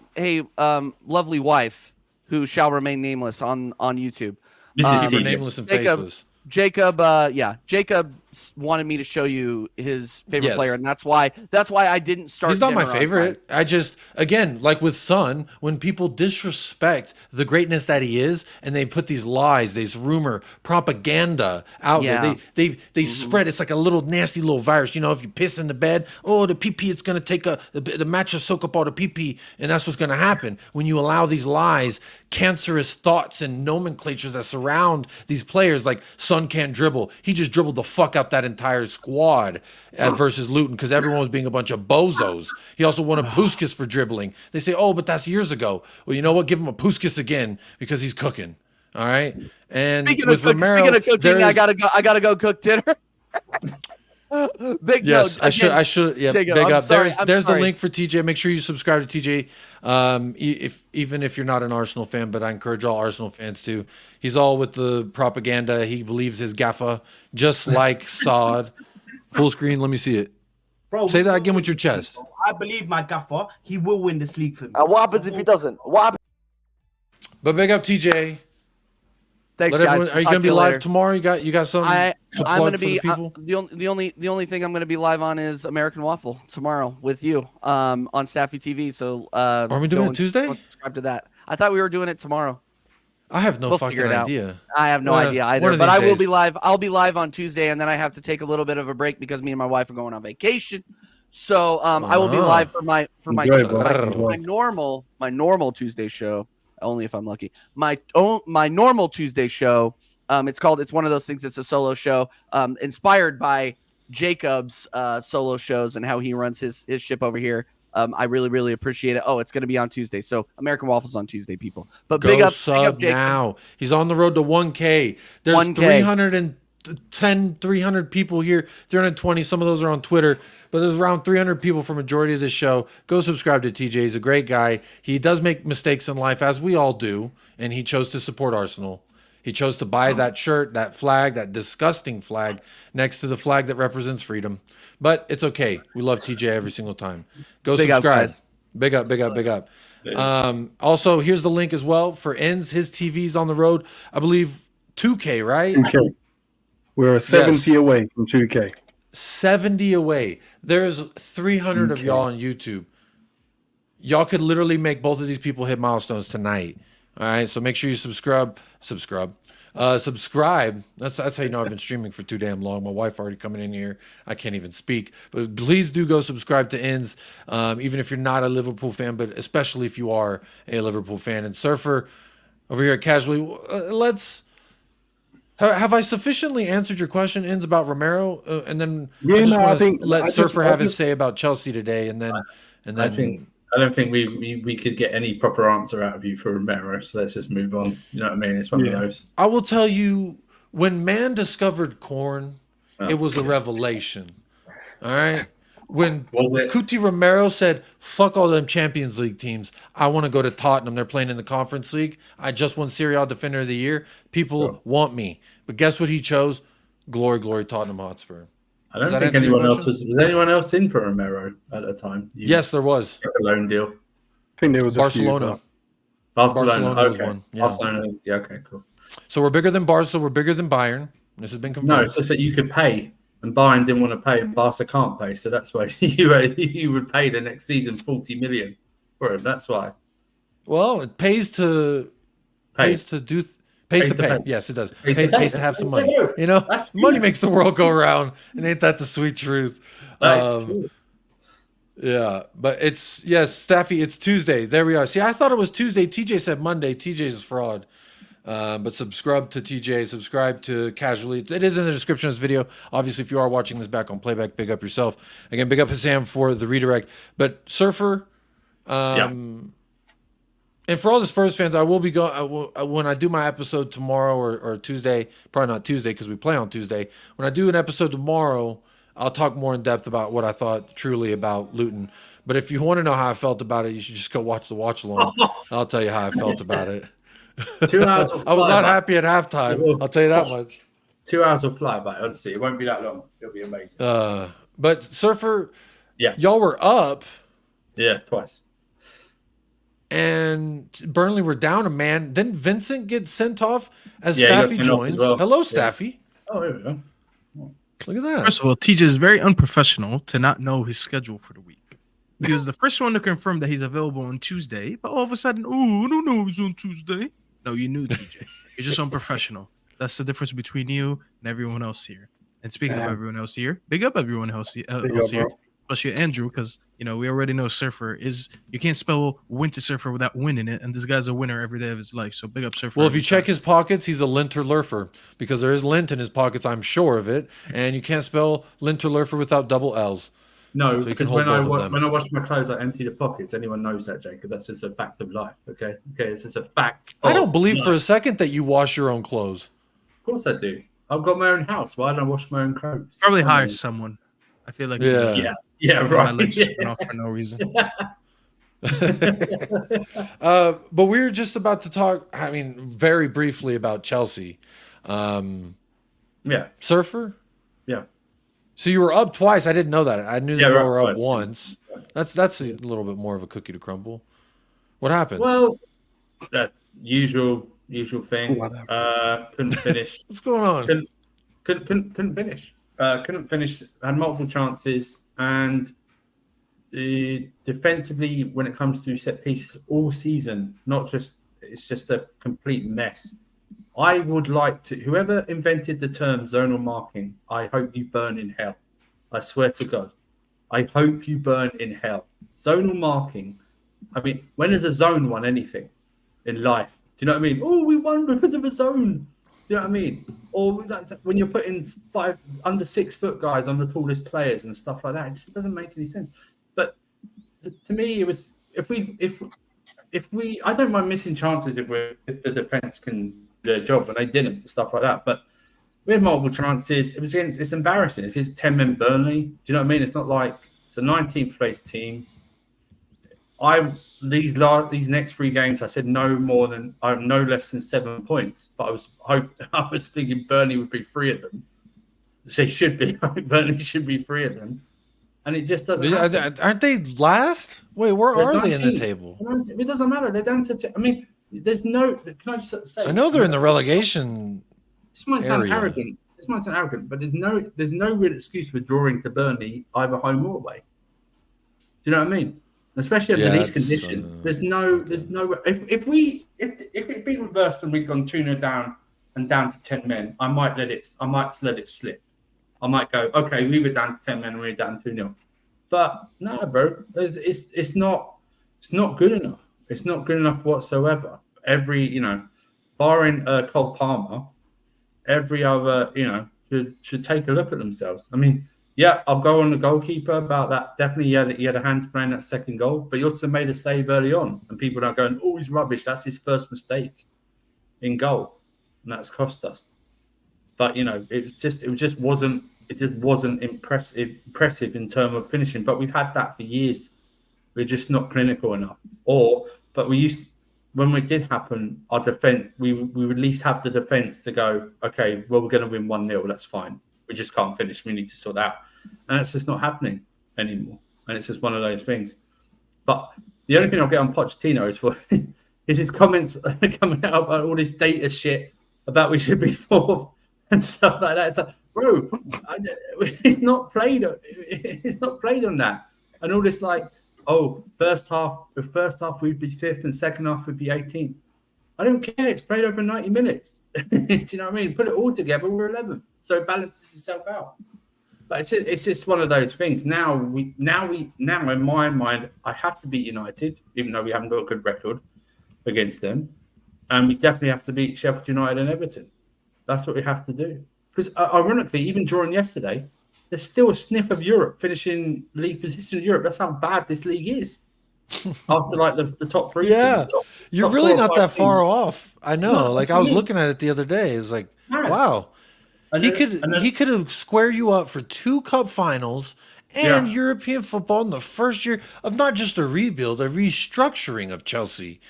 lovely wife, who shall remain nameless on YouTube.
This is
We're nameless and faceless.
Jacob wanted me to show you his favorite player, and that's why I didn't start.
He's not my
dinner on
favorite.
time.
I just, again, like with Son, when people disrespect the greatness that he is, and they put these lies, these rumor, propaganda out there, they spread. It's like a little nasty little virus. You know, if you piss in the bed, the pee-pee, it's gonna take the mattress soak up all the pee-pee, and that's what's gonna happen when you allow these lies, cancerous thoughts and nomenclatures that surround these players. Like Son can't dribble. He just dribbled the fuck out that entire squad versus Luton because everyone was being a bunch of bozos. He also won a Puskas for dribbling. They say, but that's years ago. Well, you know what? Give him a Puskas again because he's cooking. All right. And speaking of cooking,
I gotta go cook dinner. Big
yes,
note.
I should. Yeah,
Jacob,
big up.
Sorry,
There's the link for TJ. Make sure you subscribe to TJ. Even if you're not an Arsenal fan, but I encourage all Arsenal fans to. He's all with the propaganda. He believes his gaffer, just like Saad. Full screen. Let me see it.
Bro,
say that again with your chest.
I believe my gaffer. He will win this league for me.
What happens if he doesn't? What happens?
But big up TJ.
Thanks, guys.
Are you gonna be live tomorrow? You got something?
I'm gonna be the only thing I'm gonna be live on is American Waffle tomorrow with you on Staffy TV. So
are we doing it Tuesday?
Subscribe to that. I thought we were doing it tomorrow.
I have no fucking idea.
I have no idea either. But I will be live. I'll be live on Tuesday, and then I have to take a little bit of a break because me and my wife are going on vacation. So I will be live for my normal Tuesday show. Only if I'm lucky. My normal Tuesday show. It's one of those things. It's a solo show, inspired by Jacob's solo shows and how he runs his ship over here. I really, really appreciate it. It's going to be on Tuesday. So American Waffles on Tuesday, people. But big up Jacob
now. He's on the road to 1K. There's 1K. 300 people here, 320. Some of those are on Twitter, but there's around 300 people for majority of this show. Go subscribe to TJ. He's a great guy. He does make mistakes in life, as we all do, and he chose to support Arsenal. He chose to buy that shirt, that flag, that disgusting flag next to the flag that represents freedom. But it's okay. We love TJ every single time. Go subscribe. Big up, big up, big up. Also, here's the link as well for ENDZ. His TV's on the road. I believe 2K, right?
2K. We're 70 away from 2K.
70 away. There's 300 of y'all on YouTube. Y'all could literally make both of these people hit milestones tonight All right, so make sure you subscribe. Subscribe. That's how you know I've been streaming for too damn long. My wife already coming in here. I can't even speak. But please do go subscribe to ENDZ, even if you're not a Liverpool fan, but especially if you are a Liverpool fan. And Surfer over here at Casually, have I sufficiently answered your question, ENDZ, about Romero? And then I think let Surfer have his say about Chelsea today, and then
I don't think we could get any proper answer out of you for Romero, so let's just move on. You know what I mean? It's one of those.
I will tell you, when man discovered corn, it was a revelation. All right? When Cuti Romero said, fuck all them Champions League teams, I want to go to Tottenham. They're playing in the Conference League. I just won Serie A Defender of the Year. People want me. But guess what he chose? Glory, glory, Tottenham Hotspur.
I don't think anyone else was anyone else in for Romero at the time.
Yes, there was.
A loan deal.
I think there was
Barcelona.
Barcelona
was one. Yeah.
Barcelona. Yeah, okay, cool.
So we're bigger than Barca. We're bigger than Bayern. This has been confirmed.
No, it's just that you could pay, and Bayern didn't want to pay, and Barca can't pay. So that's why you would pay the next season 40 million for him. That's why.
Well, it pays to pay. Yes, it does. Pays to have some money. You know, money makes the world go around, and ain't that the sweet truth?
That's true.
Yeah, but Staffy, it's Tuesday. There we are. See, I thought it was Tuesday. TJ said Monday. TJ's a fraud. But subscribe to TJ, subscribe to Casually. It is in the description of this video. Obviously, if you are watching this back on playback, big up yourself. Again, big up Sam for the redirect. But Surfer, and for all the Spurs fans, I will be going when I do my episode tomorrow or Tuesday. Probably not Tuesday because we play on Tuesday. When I do an episode tomorrow, I'll talk more in depth about what I thought truly about Luton. But if you want to know how I felt about it, you should just go watch the watch along. I'll tell you how I felt about it.
2 hours.
I was not happy at halftime. I'll tell you that much.
2 hours will fly by. Honestly, it won't be that long. It'll be amazing.
But Surfer, y'all were up.
Yeah, twice.
And Burnley were down a man. Didn't Vincent get sent off as Staffy joins? Well. Hello, Staffy.
Oh, there we go.
Look at that.
First of all, TJ is very unprofessional to not know his schedule for the week. He was the first one to confirm that he's available on Tuesday, but all of a sudden, I don't know he's on Tuesday. No, you knew, TJ. You're just unprofessional. That's the difference between you and everyone else here. And speaking of everyone else here, big up everyone else here, especially Andrew, because we already know Surfer is. You can't spell Winter Surfer without win in it, and this guy's a winner every day of his life. So big up Surfer.
Well, if you check his pockets, he's a Linterlurfer because there is lint in his pockets. I'm sure of it, and you can't spell Linterlurfer without double L's.
No, so because when I wash my clothes, I empty the pockets. Anyone knows that, Jacob? That's just a fact of life. Okay, it's just a fact.
I don't believe for a second that you wash your own clothes.
Of course I do. I've got my own house. Why don't I wash my own clothes?
Probably hire someone. I feel like
right.
My legs just went off for no reason.
But we were just about to talk. I mean, very briefly about Chelsea. Surfer.
Yeah.
So you were up twice. I didn't know that. I knew that you were up once. That's a little bit more of a cookie to crumble. What happened?
Well, that usual thing. Couldn't finish.
What's going on?
Couldn't finish. Couldn't finish. Had multiple chances, and defensively, when it comes to set pieces all season, it's just a complete mess. I would like to, whoever invented the term zonal marking, I hope you burn in hell. I swear to God. I hope you burn in hell. Zonal marking. I mean, when has a zone won anything in life? Do you know what I mean? Oh, we won because of a zone. Do you know what I mean? Or when you're putting 5 under 6 foot guys on the tallest players and stuff like that, it just doesn't make any sense. But to me, it was if we I don't mind missing chances if the defense can do their job, and they didn't, stuff like that. But we had multiple chances. It's embarrassing. It's 10-men Burnley. Do you know what I mean? It's not like it's a 19th place team. These next 3 games, I said no less than 7 points. But I was thinking Burnley would be 3 of them. They should be. Burnley should be 3 of them, and it just doesn't.
Aren't they last? Wait, where are they in the table?
It doesn't matter. They're down to. I mean, there's no. Can I just say?
I know they're in the relegation.
This might sound arrogant. But there's no real excuse for drawing to Burnley either home or away. Do you know what I mean? especially under these
it's,
conditions. There's no. If it'd been reversed and we'd gone 2-0 down and down to 10 men, I might let it slip. I might go, okay, we were down to 10 men and we were down 2-0. But no, bro, it's not good enough. It's not good enough whatsoever. Barring Cole Palmer, every other, should take a look at themselves. I mean, yeah, I'll go on the goalkeeper about that. Definitely, he had a hands play in that second goal, but he also made a save early on, and people are going, "Oh, he's rubbish. That's his first mistake in goal, and that's cost us." But it just wasn't impressive in terms of finishing. But we've had that for years. We're just not clinical enough. When it did happen, our defense, we would at least have the defense to go, okay, well, we're going to win 1-0. That's fine. We just can't finish. We need to sort that out. And it's just not happening anymore. And it's just one of those things. But the only thing I'll get on Pochettino is his comments coming out about all this data shit about we should be fourth and stuff like that. It's like, bro, he's not played on that. And all this first half we'd be fifth and second half we'd be 18th. I don't care. It's played over 90 minutes. Do you know what I mean? Put it all together, we're 11th. So it balances itself out. But it's just one of those things. Now in my mind, I have to beat United, even though we haven't got a good record against them. And we definitely have to beat Sheffield United and Everton. That's what we have to do. Because ironically, even during yesterday, there's still a sniff of Europe, finishing league position in Europe. That's how bad this league is. After the top three.
Yeah, you're
top
really
4 or
not
5
that
teams.
far off. I know. I was
me.
looking at it the other day. It's like,
Yeah.
wow.
And
He
then-
could have squared you up for 2 cup finals and European football in the first year of not just a rebuild, a restructuring of Chelsea.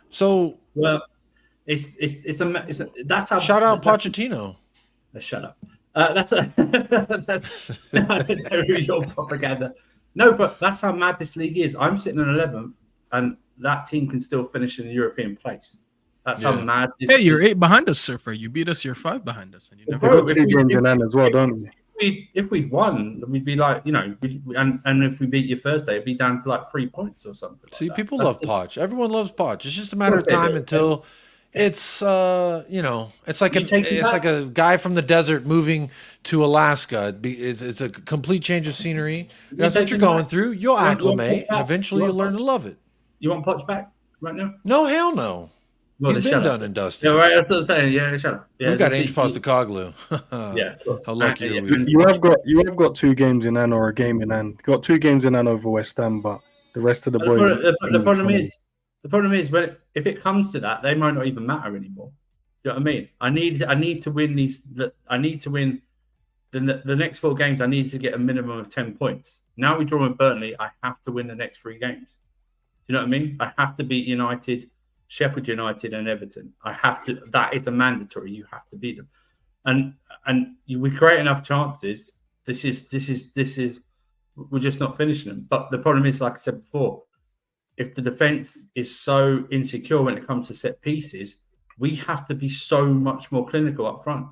So,
well, that's how.
shout out Pochettino.
Shut up. That's your propaganda. No, but that's how mad this league is. I'm sitting in 11th, and that team can still finish in the European place. That's how mad this
Hey, you're
is.
8 behind us, Surfer. You beat us, you're 5 behind us. And you never
Bro,
We've got 2 games in hand as well, don't we?
If we'd won, we'd be like, and if we beat you Thursday, it'd be down to 3 points or something.
See,
like
people
that.
love Poch. Everyone loves Poch. It's just a matter of time until it's it's like a guy from the desert moving to Alaska. It's a complete change of scenery. That's what you're going through. You'll acclimate, and eventually you'll learn to love it.
You want Poch back right now?
No, hell no.
Well,
He's been done and dusted.
Yeah, right. That's what I'm saying. Yeah, shut up. Yeah,
We've got Ange Postecoglou.
Yeah, of course.
How lucky are we?
You have got 2 games in hand or a game in hand. You got 2 games in hand over West Ham, but the rest of the boys.
The problem is when if it comes to that, they might not even matter anymore. You know what I mean? I need to win these. I need to win the next 4 games. I need to get a minimum of 10 points. Now we draw with Burnley. I have to win the next 3 games. Do you know what I mean? I have to beat United, Sheffield United, and Everton. I have to. That is a mandatory. You have to beat them, and we create enough chances. This is. We're just not finishing them. But the problem is, like I said before, if the defense is so insecure when it comes to set pieces, we have to be so much more clinical up front.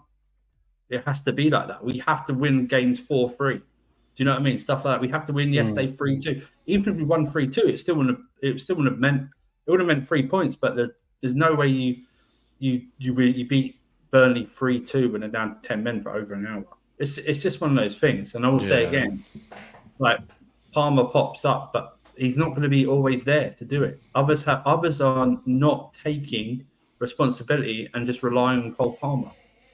It has to be like that. We have to win games 4-3. Do you know what I mean? Stuff like that. We have to win yesterday 3-2. Even if we won 3-2, it still wouldn't have meant 3 points. But there's no way you beat Burnley 3-2 when they're down to 10 men for over an hour. It's just one of those things. And I will say again, Palmer pops up, but he's not going to be always there to do it. Others are not taking responsibility and just relying on Cole Palmer,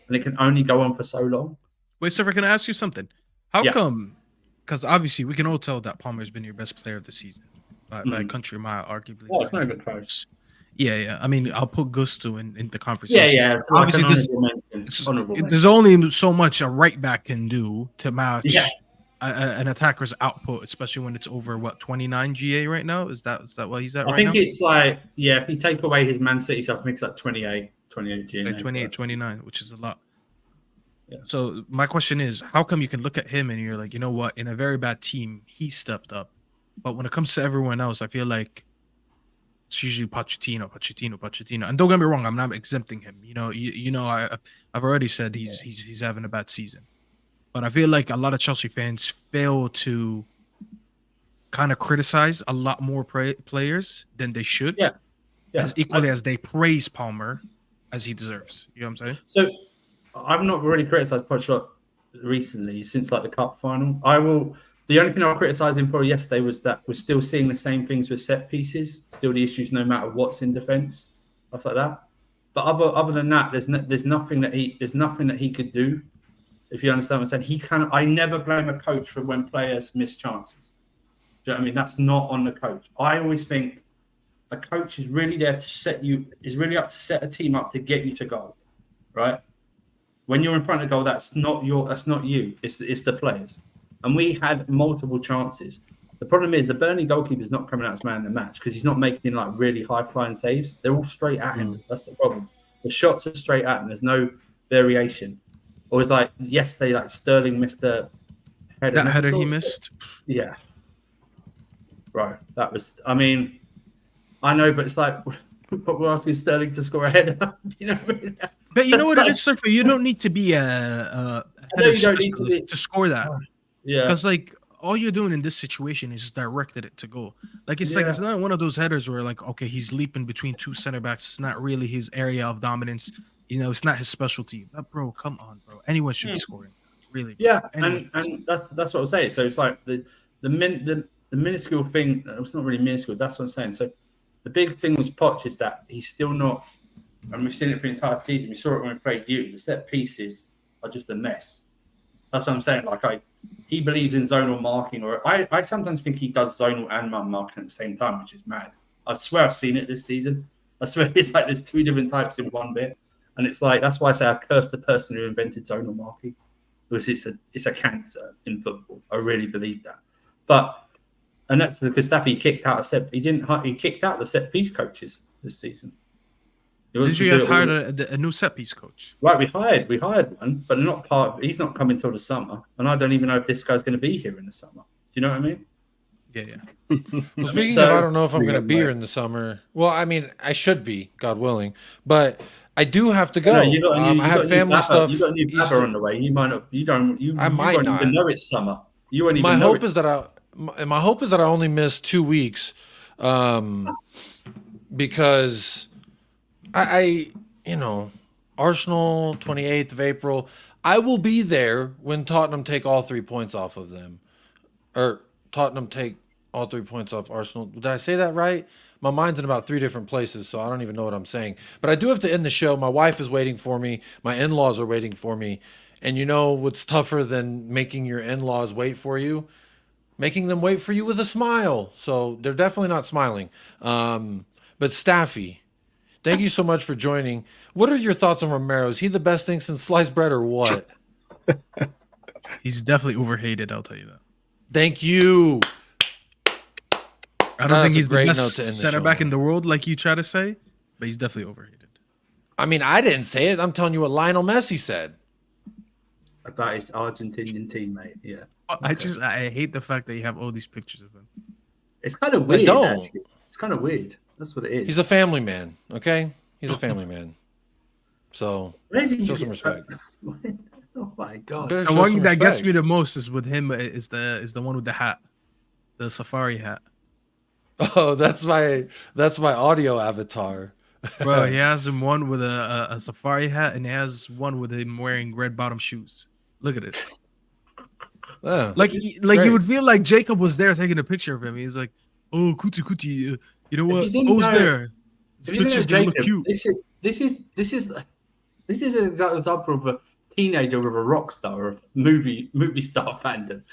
and it can only go on for so long.
Wait, Surfer, can I ask you something? How come? Because obviously we can all tell that Palmer's been your best player of the season by a country mile, arguably.
Oh, it's not even close.
Yeah. I mean, I'll put Gusto in the conversation.
Yeah.
Obviously, there's only so much a right back can do to match an attacker's output, especially when it's over 29 GA right now. Is that what he's at?
I think it's if you take away his Man City stuff, I think it's 28 GA.
Like 28, 29, which is a lot.
Yeah.
So my question is, how come you can look at him and you're like, you know what, in a very bad team, he stepped up, but when it comes to everyone else, I feel like it's usually Pochettino. And don't get me wrong, I'm not exempting him. I've already said he's having a bad season, but I feel like a lot of Chelsea fans fail to kind of criticize a lot more players than they should.
Yeah.
As equally as they praise Palmer as he deserves. You know what I'm saying?
So I've not really criticised Pochot recently since like the cup final. The only thing I'll criticise him for yesterday was that we're still seeing the same things with set pieces, still the issues no matter what's in defence, stuff like that. But other than that, there's nothing that he could do. If you understand what I'm saying, I never blame a coach for when players miss chances. Do you know what I mean? That's not on the coach. I always think a coach is really there to set a team up to get you to goal, right? When you're in front of goal, that's not you. It's the players. And we had multiple chances. The problem is the Burnley goalkeeper's not coming out as man of the match because he's not making like really high flying saves. They're all straight at him. That's the problem. The shots are straight at him. There's no variation. Or it's like yesterday, like Sterling missed a header.
That header he missed.
Yeah. Right. That was. I mean, I know, but it's like, but we're asking Sterling to score a header. You know what I mean?
But you know what it is, Surfer? You don't need to be a header specialist to score that.
Yeah.
Because like all you're doing in this situation is directed it to go. Like it's not one of those headers where like, okay, he's leaping between two center backs. It's not really his area of dominance. You know, it's not his specialty. But bro, come on, bro. Anyone should be scoring. Really.
Yeah, and that's what I'm saying. So it's like the minuscule thing. It's not really minuscule. That's what I'm saying. So the big thing with Poch is that he's still not, and we've seen it for the entire season. We saw it when we played Duty. The set pieces are just a mess. That's what I'm saying. Like he believes in zonal marking, or I sometimes think he does zonal and man marking at the same time, which is mad. I swear I've seen it this season. I swear it's like there's two different types in one bit, and it's like that's why I say I curse the person who invented zonal marking, because it's a cancer in football. I really believe that, and that's because Staffy kicked out he kicked out the set piece coaches this season.
Did you guys hire a new set piece coach?
Right, we hired one, but he's not coming till the summer, and I don't even know if this guy's going to be here in the summer. Do you know what I mean?
Yeah.
Well, speaking of, I don't know if I'm going to be here in the summer. Well, I mean, I should be, God willing, but I do have to go. I have family stuff.
You got a new Easter on the way. You might not. You don't.
I might
not even know it's summer. You won't even
my
know
hope is that my hope is that I only miss 2 weeks, because I Arsenal 28th of April. I will be there when Tottenham take all 3 points off of them, or Tottenham take all 3 points off Arsenal. Did I say that right? My mind's in about 3 different places, so I don't even know what I'm saying. But I do have to end the show. My wife is waiting for me. My in-laws are waiting for me. And you know what's tougher than making your in-laws wait for you? Making them wait for you with a smile. So they're definitely not smiling. But Staffy, thank you so much for joining. What are your thoughts on Romero? Is he the best thing since sliced bread or what?
He's definitely overhated, I'll tell you that.
Thank you.
I don't think he's the best center back in the world, like you try to say, but he's definitely overhated.
I mean, I didn't say it. I'm telling you what Lionel Messi said.
About his Argentinian teammate, yeah.
I hate the fact that you have all these pictures of him.
It's kind of weird, actually. It's kind of weird. That's what it is.
He's a family man, okay? He's a family man. So, show some respect.
Oh my God.
The one that gets me the most is with him is the one with the hat. The safari hat.
Oh, that's my audio avatar.
Bro, he has him one with a safari hat, and he has one with him wearing red bottom shoes. Look at it.
Yeah,
like you would feel like Jacob was there taking a picture of him. He's like, "Oh, Kuti, you know what? Who's there? This picture's gonna look cute."
This is an example of a teenager with a rock star, a movie star fandom.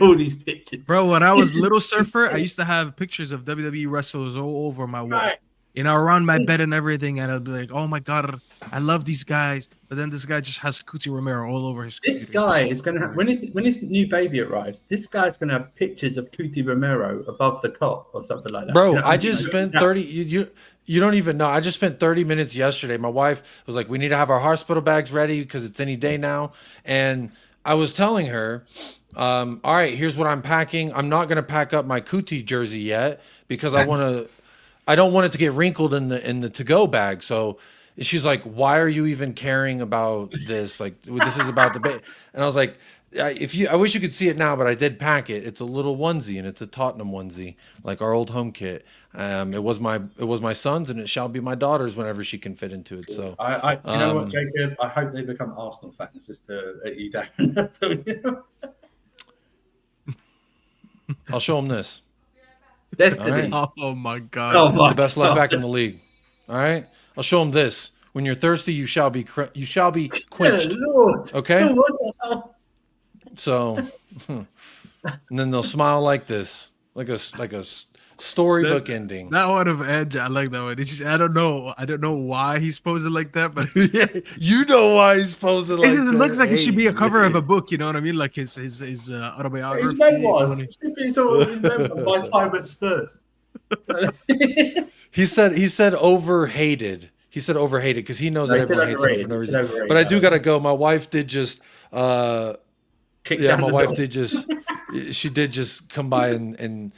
All these pictures,
bro. When I was little surfer, I used to have pictures of WWE wrestlers all over my wall, around my bed and everything. And I'd be like, "Oh my God, I love these guys." But then this guy just has Kuti Romero all over his.
This guy is gonna have, when his new baby arrives. This guy's gonna have pictures of Kuti Romero above the cot or something like that.
Bro, I just spent 30. You don't even know. I just spent 30 minutes yesterday. My wife was like, "We need to have our hospital bags ready because it's any day now." And I was telling her, all right, here's what I'm packing. I'm not gonna pack up my Kuti jersey yet because I don't want it to get wrinkled in the to-go bag. So she's like, "Why are you even caring about this? Like, this is about the baby." And I was like, I wish you could see it now, but I did pack it. It's a little onesie, and it's a Tottenham onesie, like our old home kit. It was my son's, and it shall be my daughter's whenever she can fit into it. So,
you know what, Jacob? I hope they become Arsenal fans just to let you down. So, you know.
I'll show them this.
Destiny.
All right.
Oh my god.
Oh my
The best left
God.
back in the league. All right. I'll show them this. When you're thirsty, you shall be quenched.
Good Lord.
Okay.
What the hell?
So, and then they'll smile like this, like a storybook ending.
That one of Edge, I like that one. It's just, I don't know why he's posing like that, but
Yeah, you know why he's posing like
it
that.
looks like it should be a
Hey.
cover of a book. You know what I mean? Like his autobiography.
His memoirs. It should be sort of his memoirs. My time at Spurs.
He said overhated. He said overhated because he knows
No,
that
he said
everyone hates him for
overrated.
no
He said
reason.
overrated.
But I do gotta go. My wife did just
Kick
yeah,
down
my
the
wife
door.
did just she did just come by and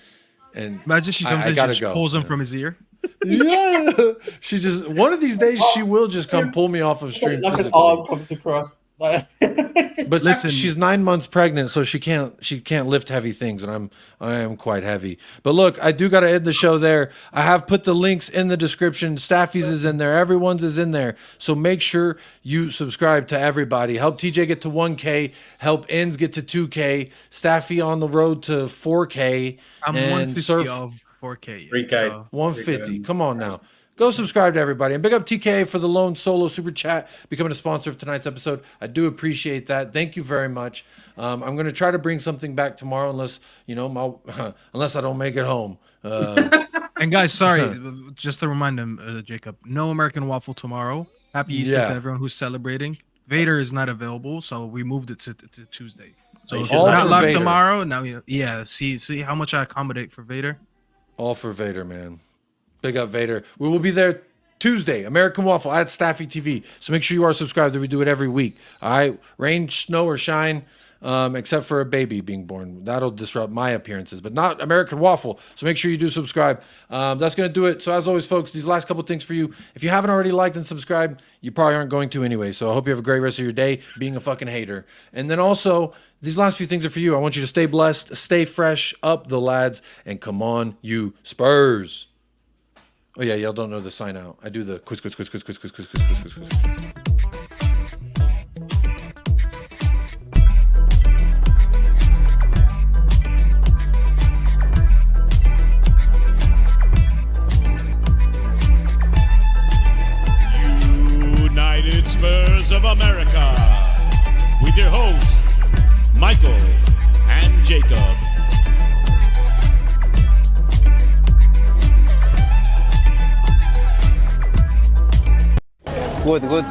Imagine she comes
I
in,
gotta
she
go.
just pulls him from his ear.
yeah. She just one of these days she will just come pull me off of stream
Like an
physically.
arm comes across. Like,
But
Listen.
she's 9 months pregnant, so she can't lift heavy things, and I am quite heavy. But look, I do got to end the show there. I have put the links in the description. Staffy's is in there. Everyone's is in there. So make sure you subscribe to everybody. Help TJ get to 1K. Help ENDZ get to 2K. Staffy on the road to 4K.
I'm
and
150
Surf
of 4K.
3K.
So
150. Come on now. Go subscribe to everybody. And big up TK for the lone solo super chat, becoming a sponsor of tonight's episode. I do appreciate that. Thank you very much. I'm going to try to bring something back tomorrow, unless unless I don't make it home.
And guys, sorry, just to remind them, Jacob, no American Waffle tomorrow. Happy Easter
Yeah.
to everyone who's celebrating. Vader is not available, so we moved it to Tuesday. So if
All
you're not
for
live
Vader.
tomorrow, now see how much I accommodate for Vader.
All for Vader, man. Big up Vader. We will be there Tuesday, American Waffle at Staffy TV. So make sure you are subscribed. We do it every week. All right, rain, snow, or shine, except for a baby being born. That'll disrupt my appearances, but not American Waffle. So make sure you do subscribe. That's going to do it. So as always, folks, these last couple things for you. If you haven't already liked and subscribed, you probably aren't going to anyway. So I hope you have a great rest of your day being a fucking hater. And then also, these last few things are for you. I want you to stay blessed, stay fresh, up the lads, and come on, you Spurs. Oh yeah, y'all don't know the sign out. I do the quiz.
United Spurs of America, with your hosts, Michael and Jacob.
Good, good.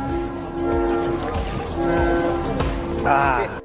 Ah.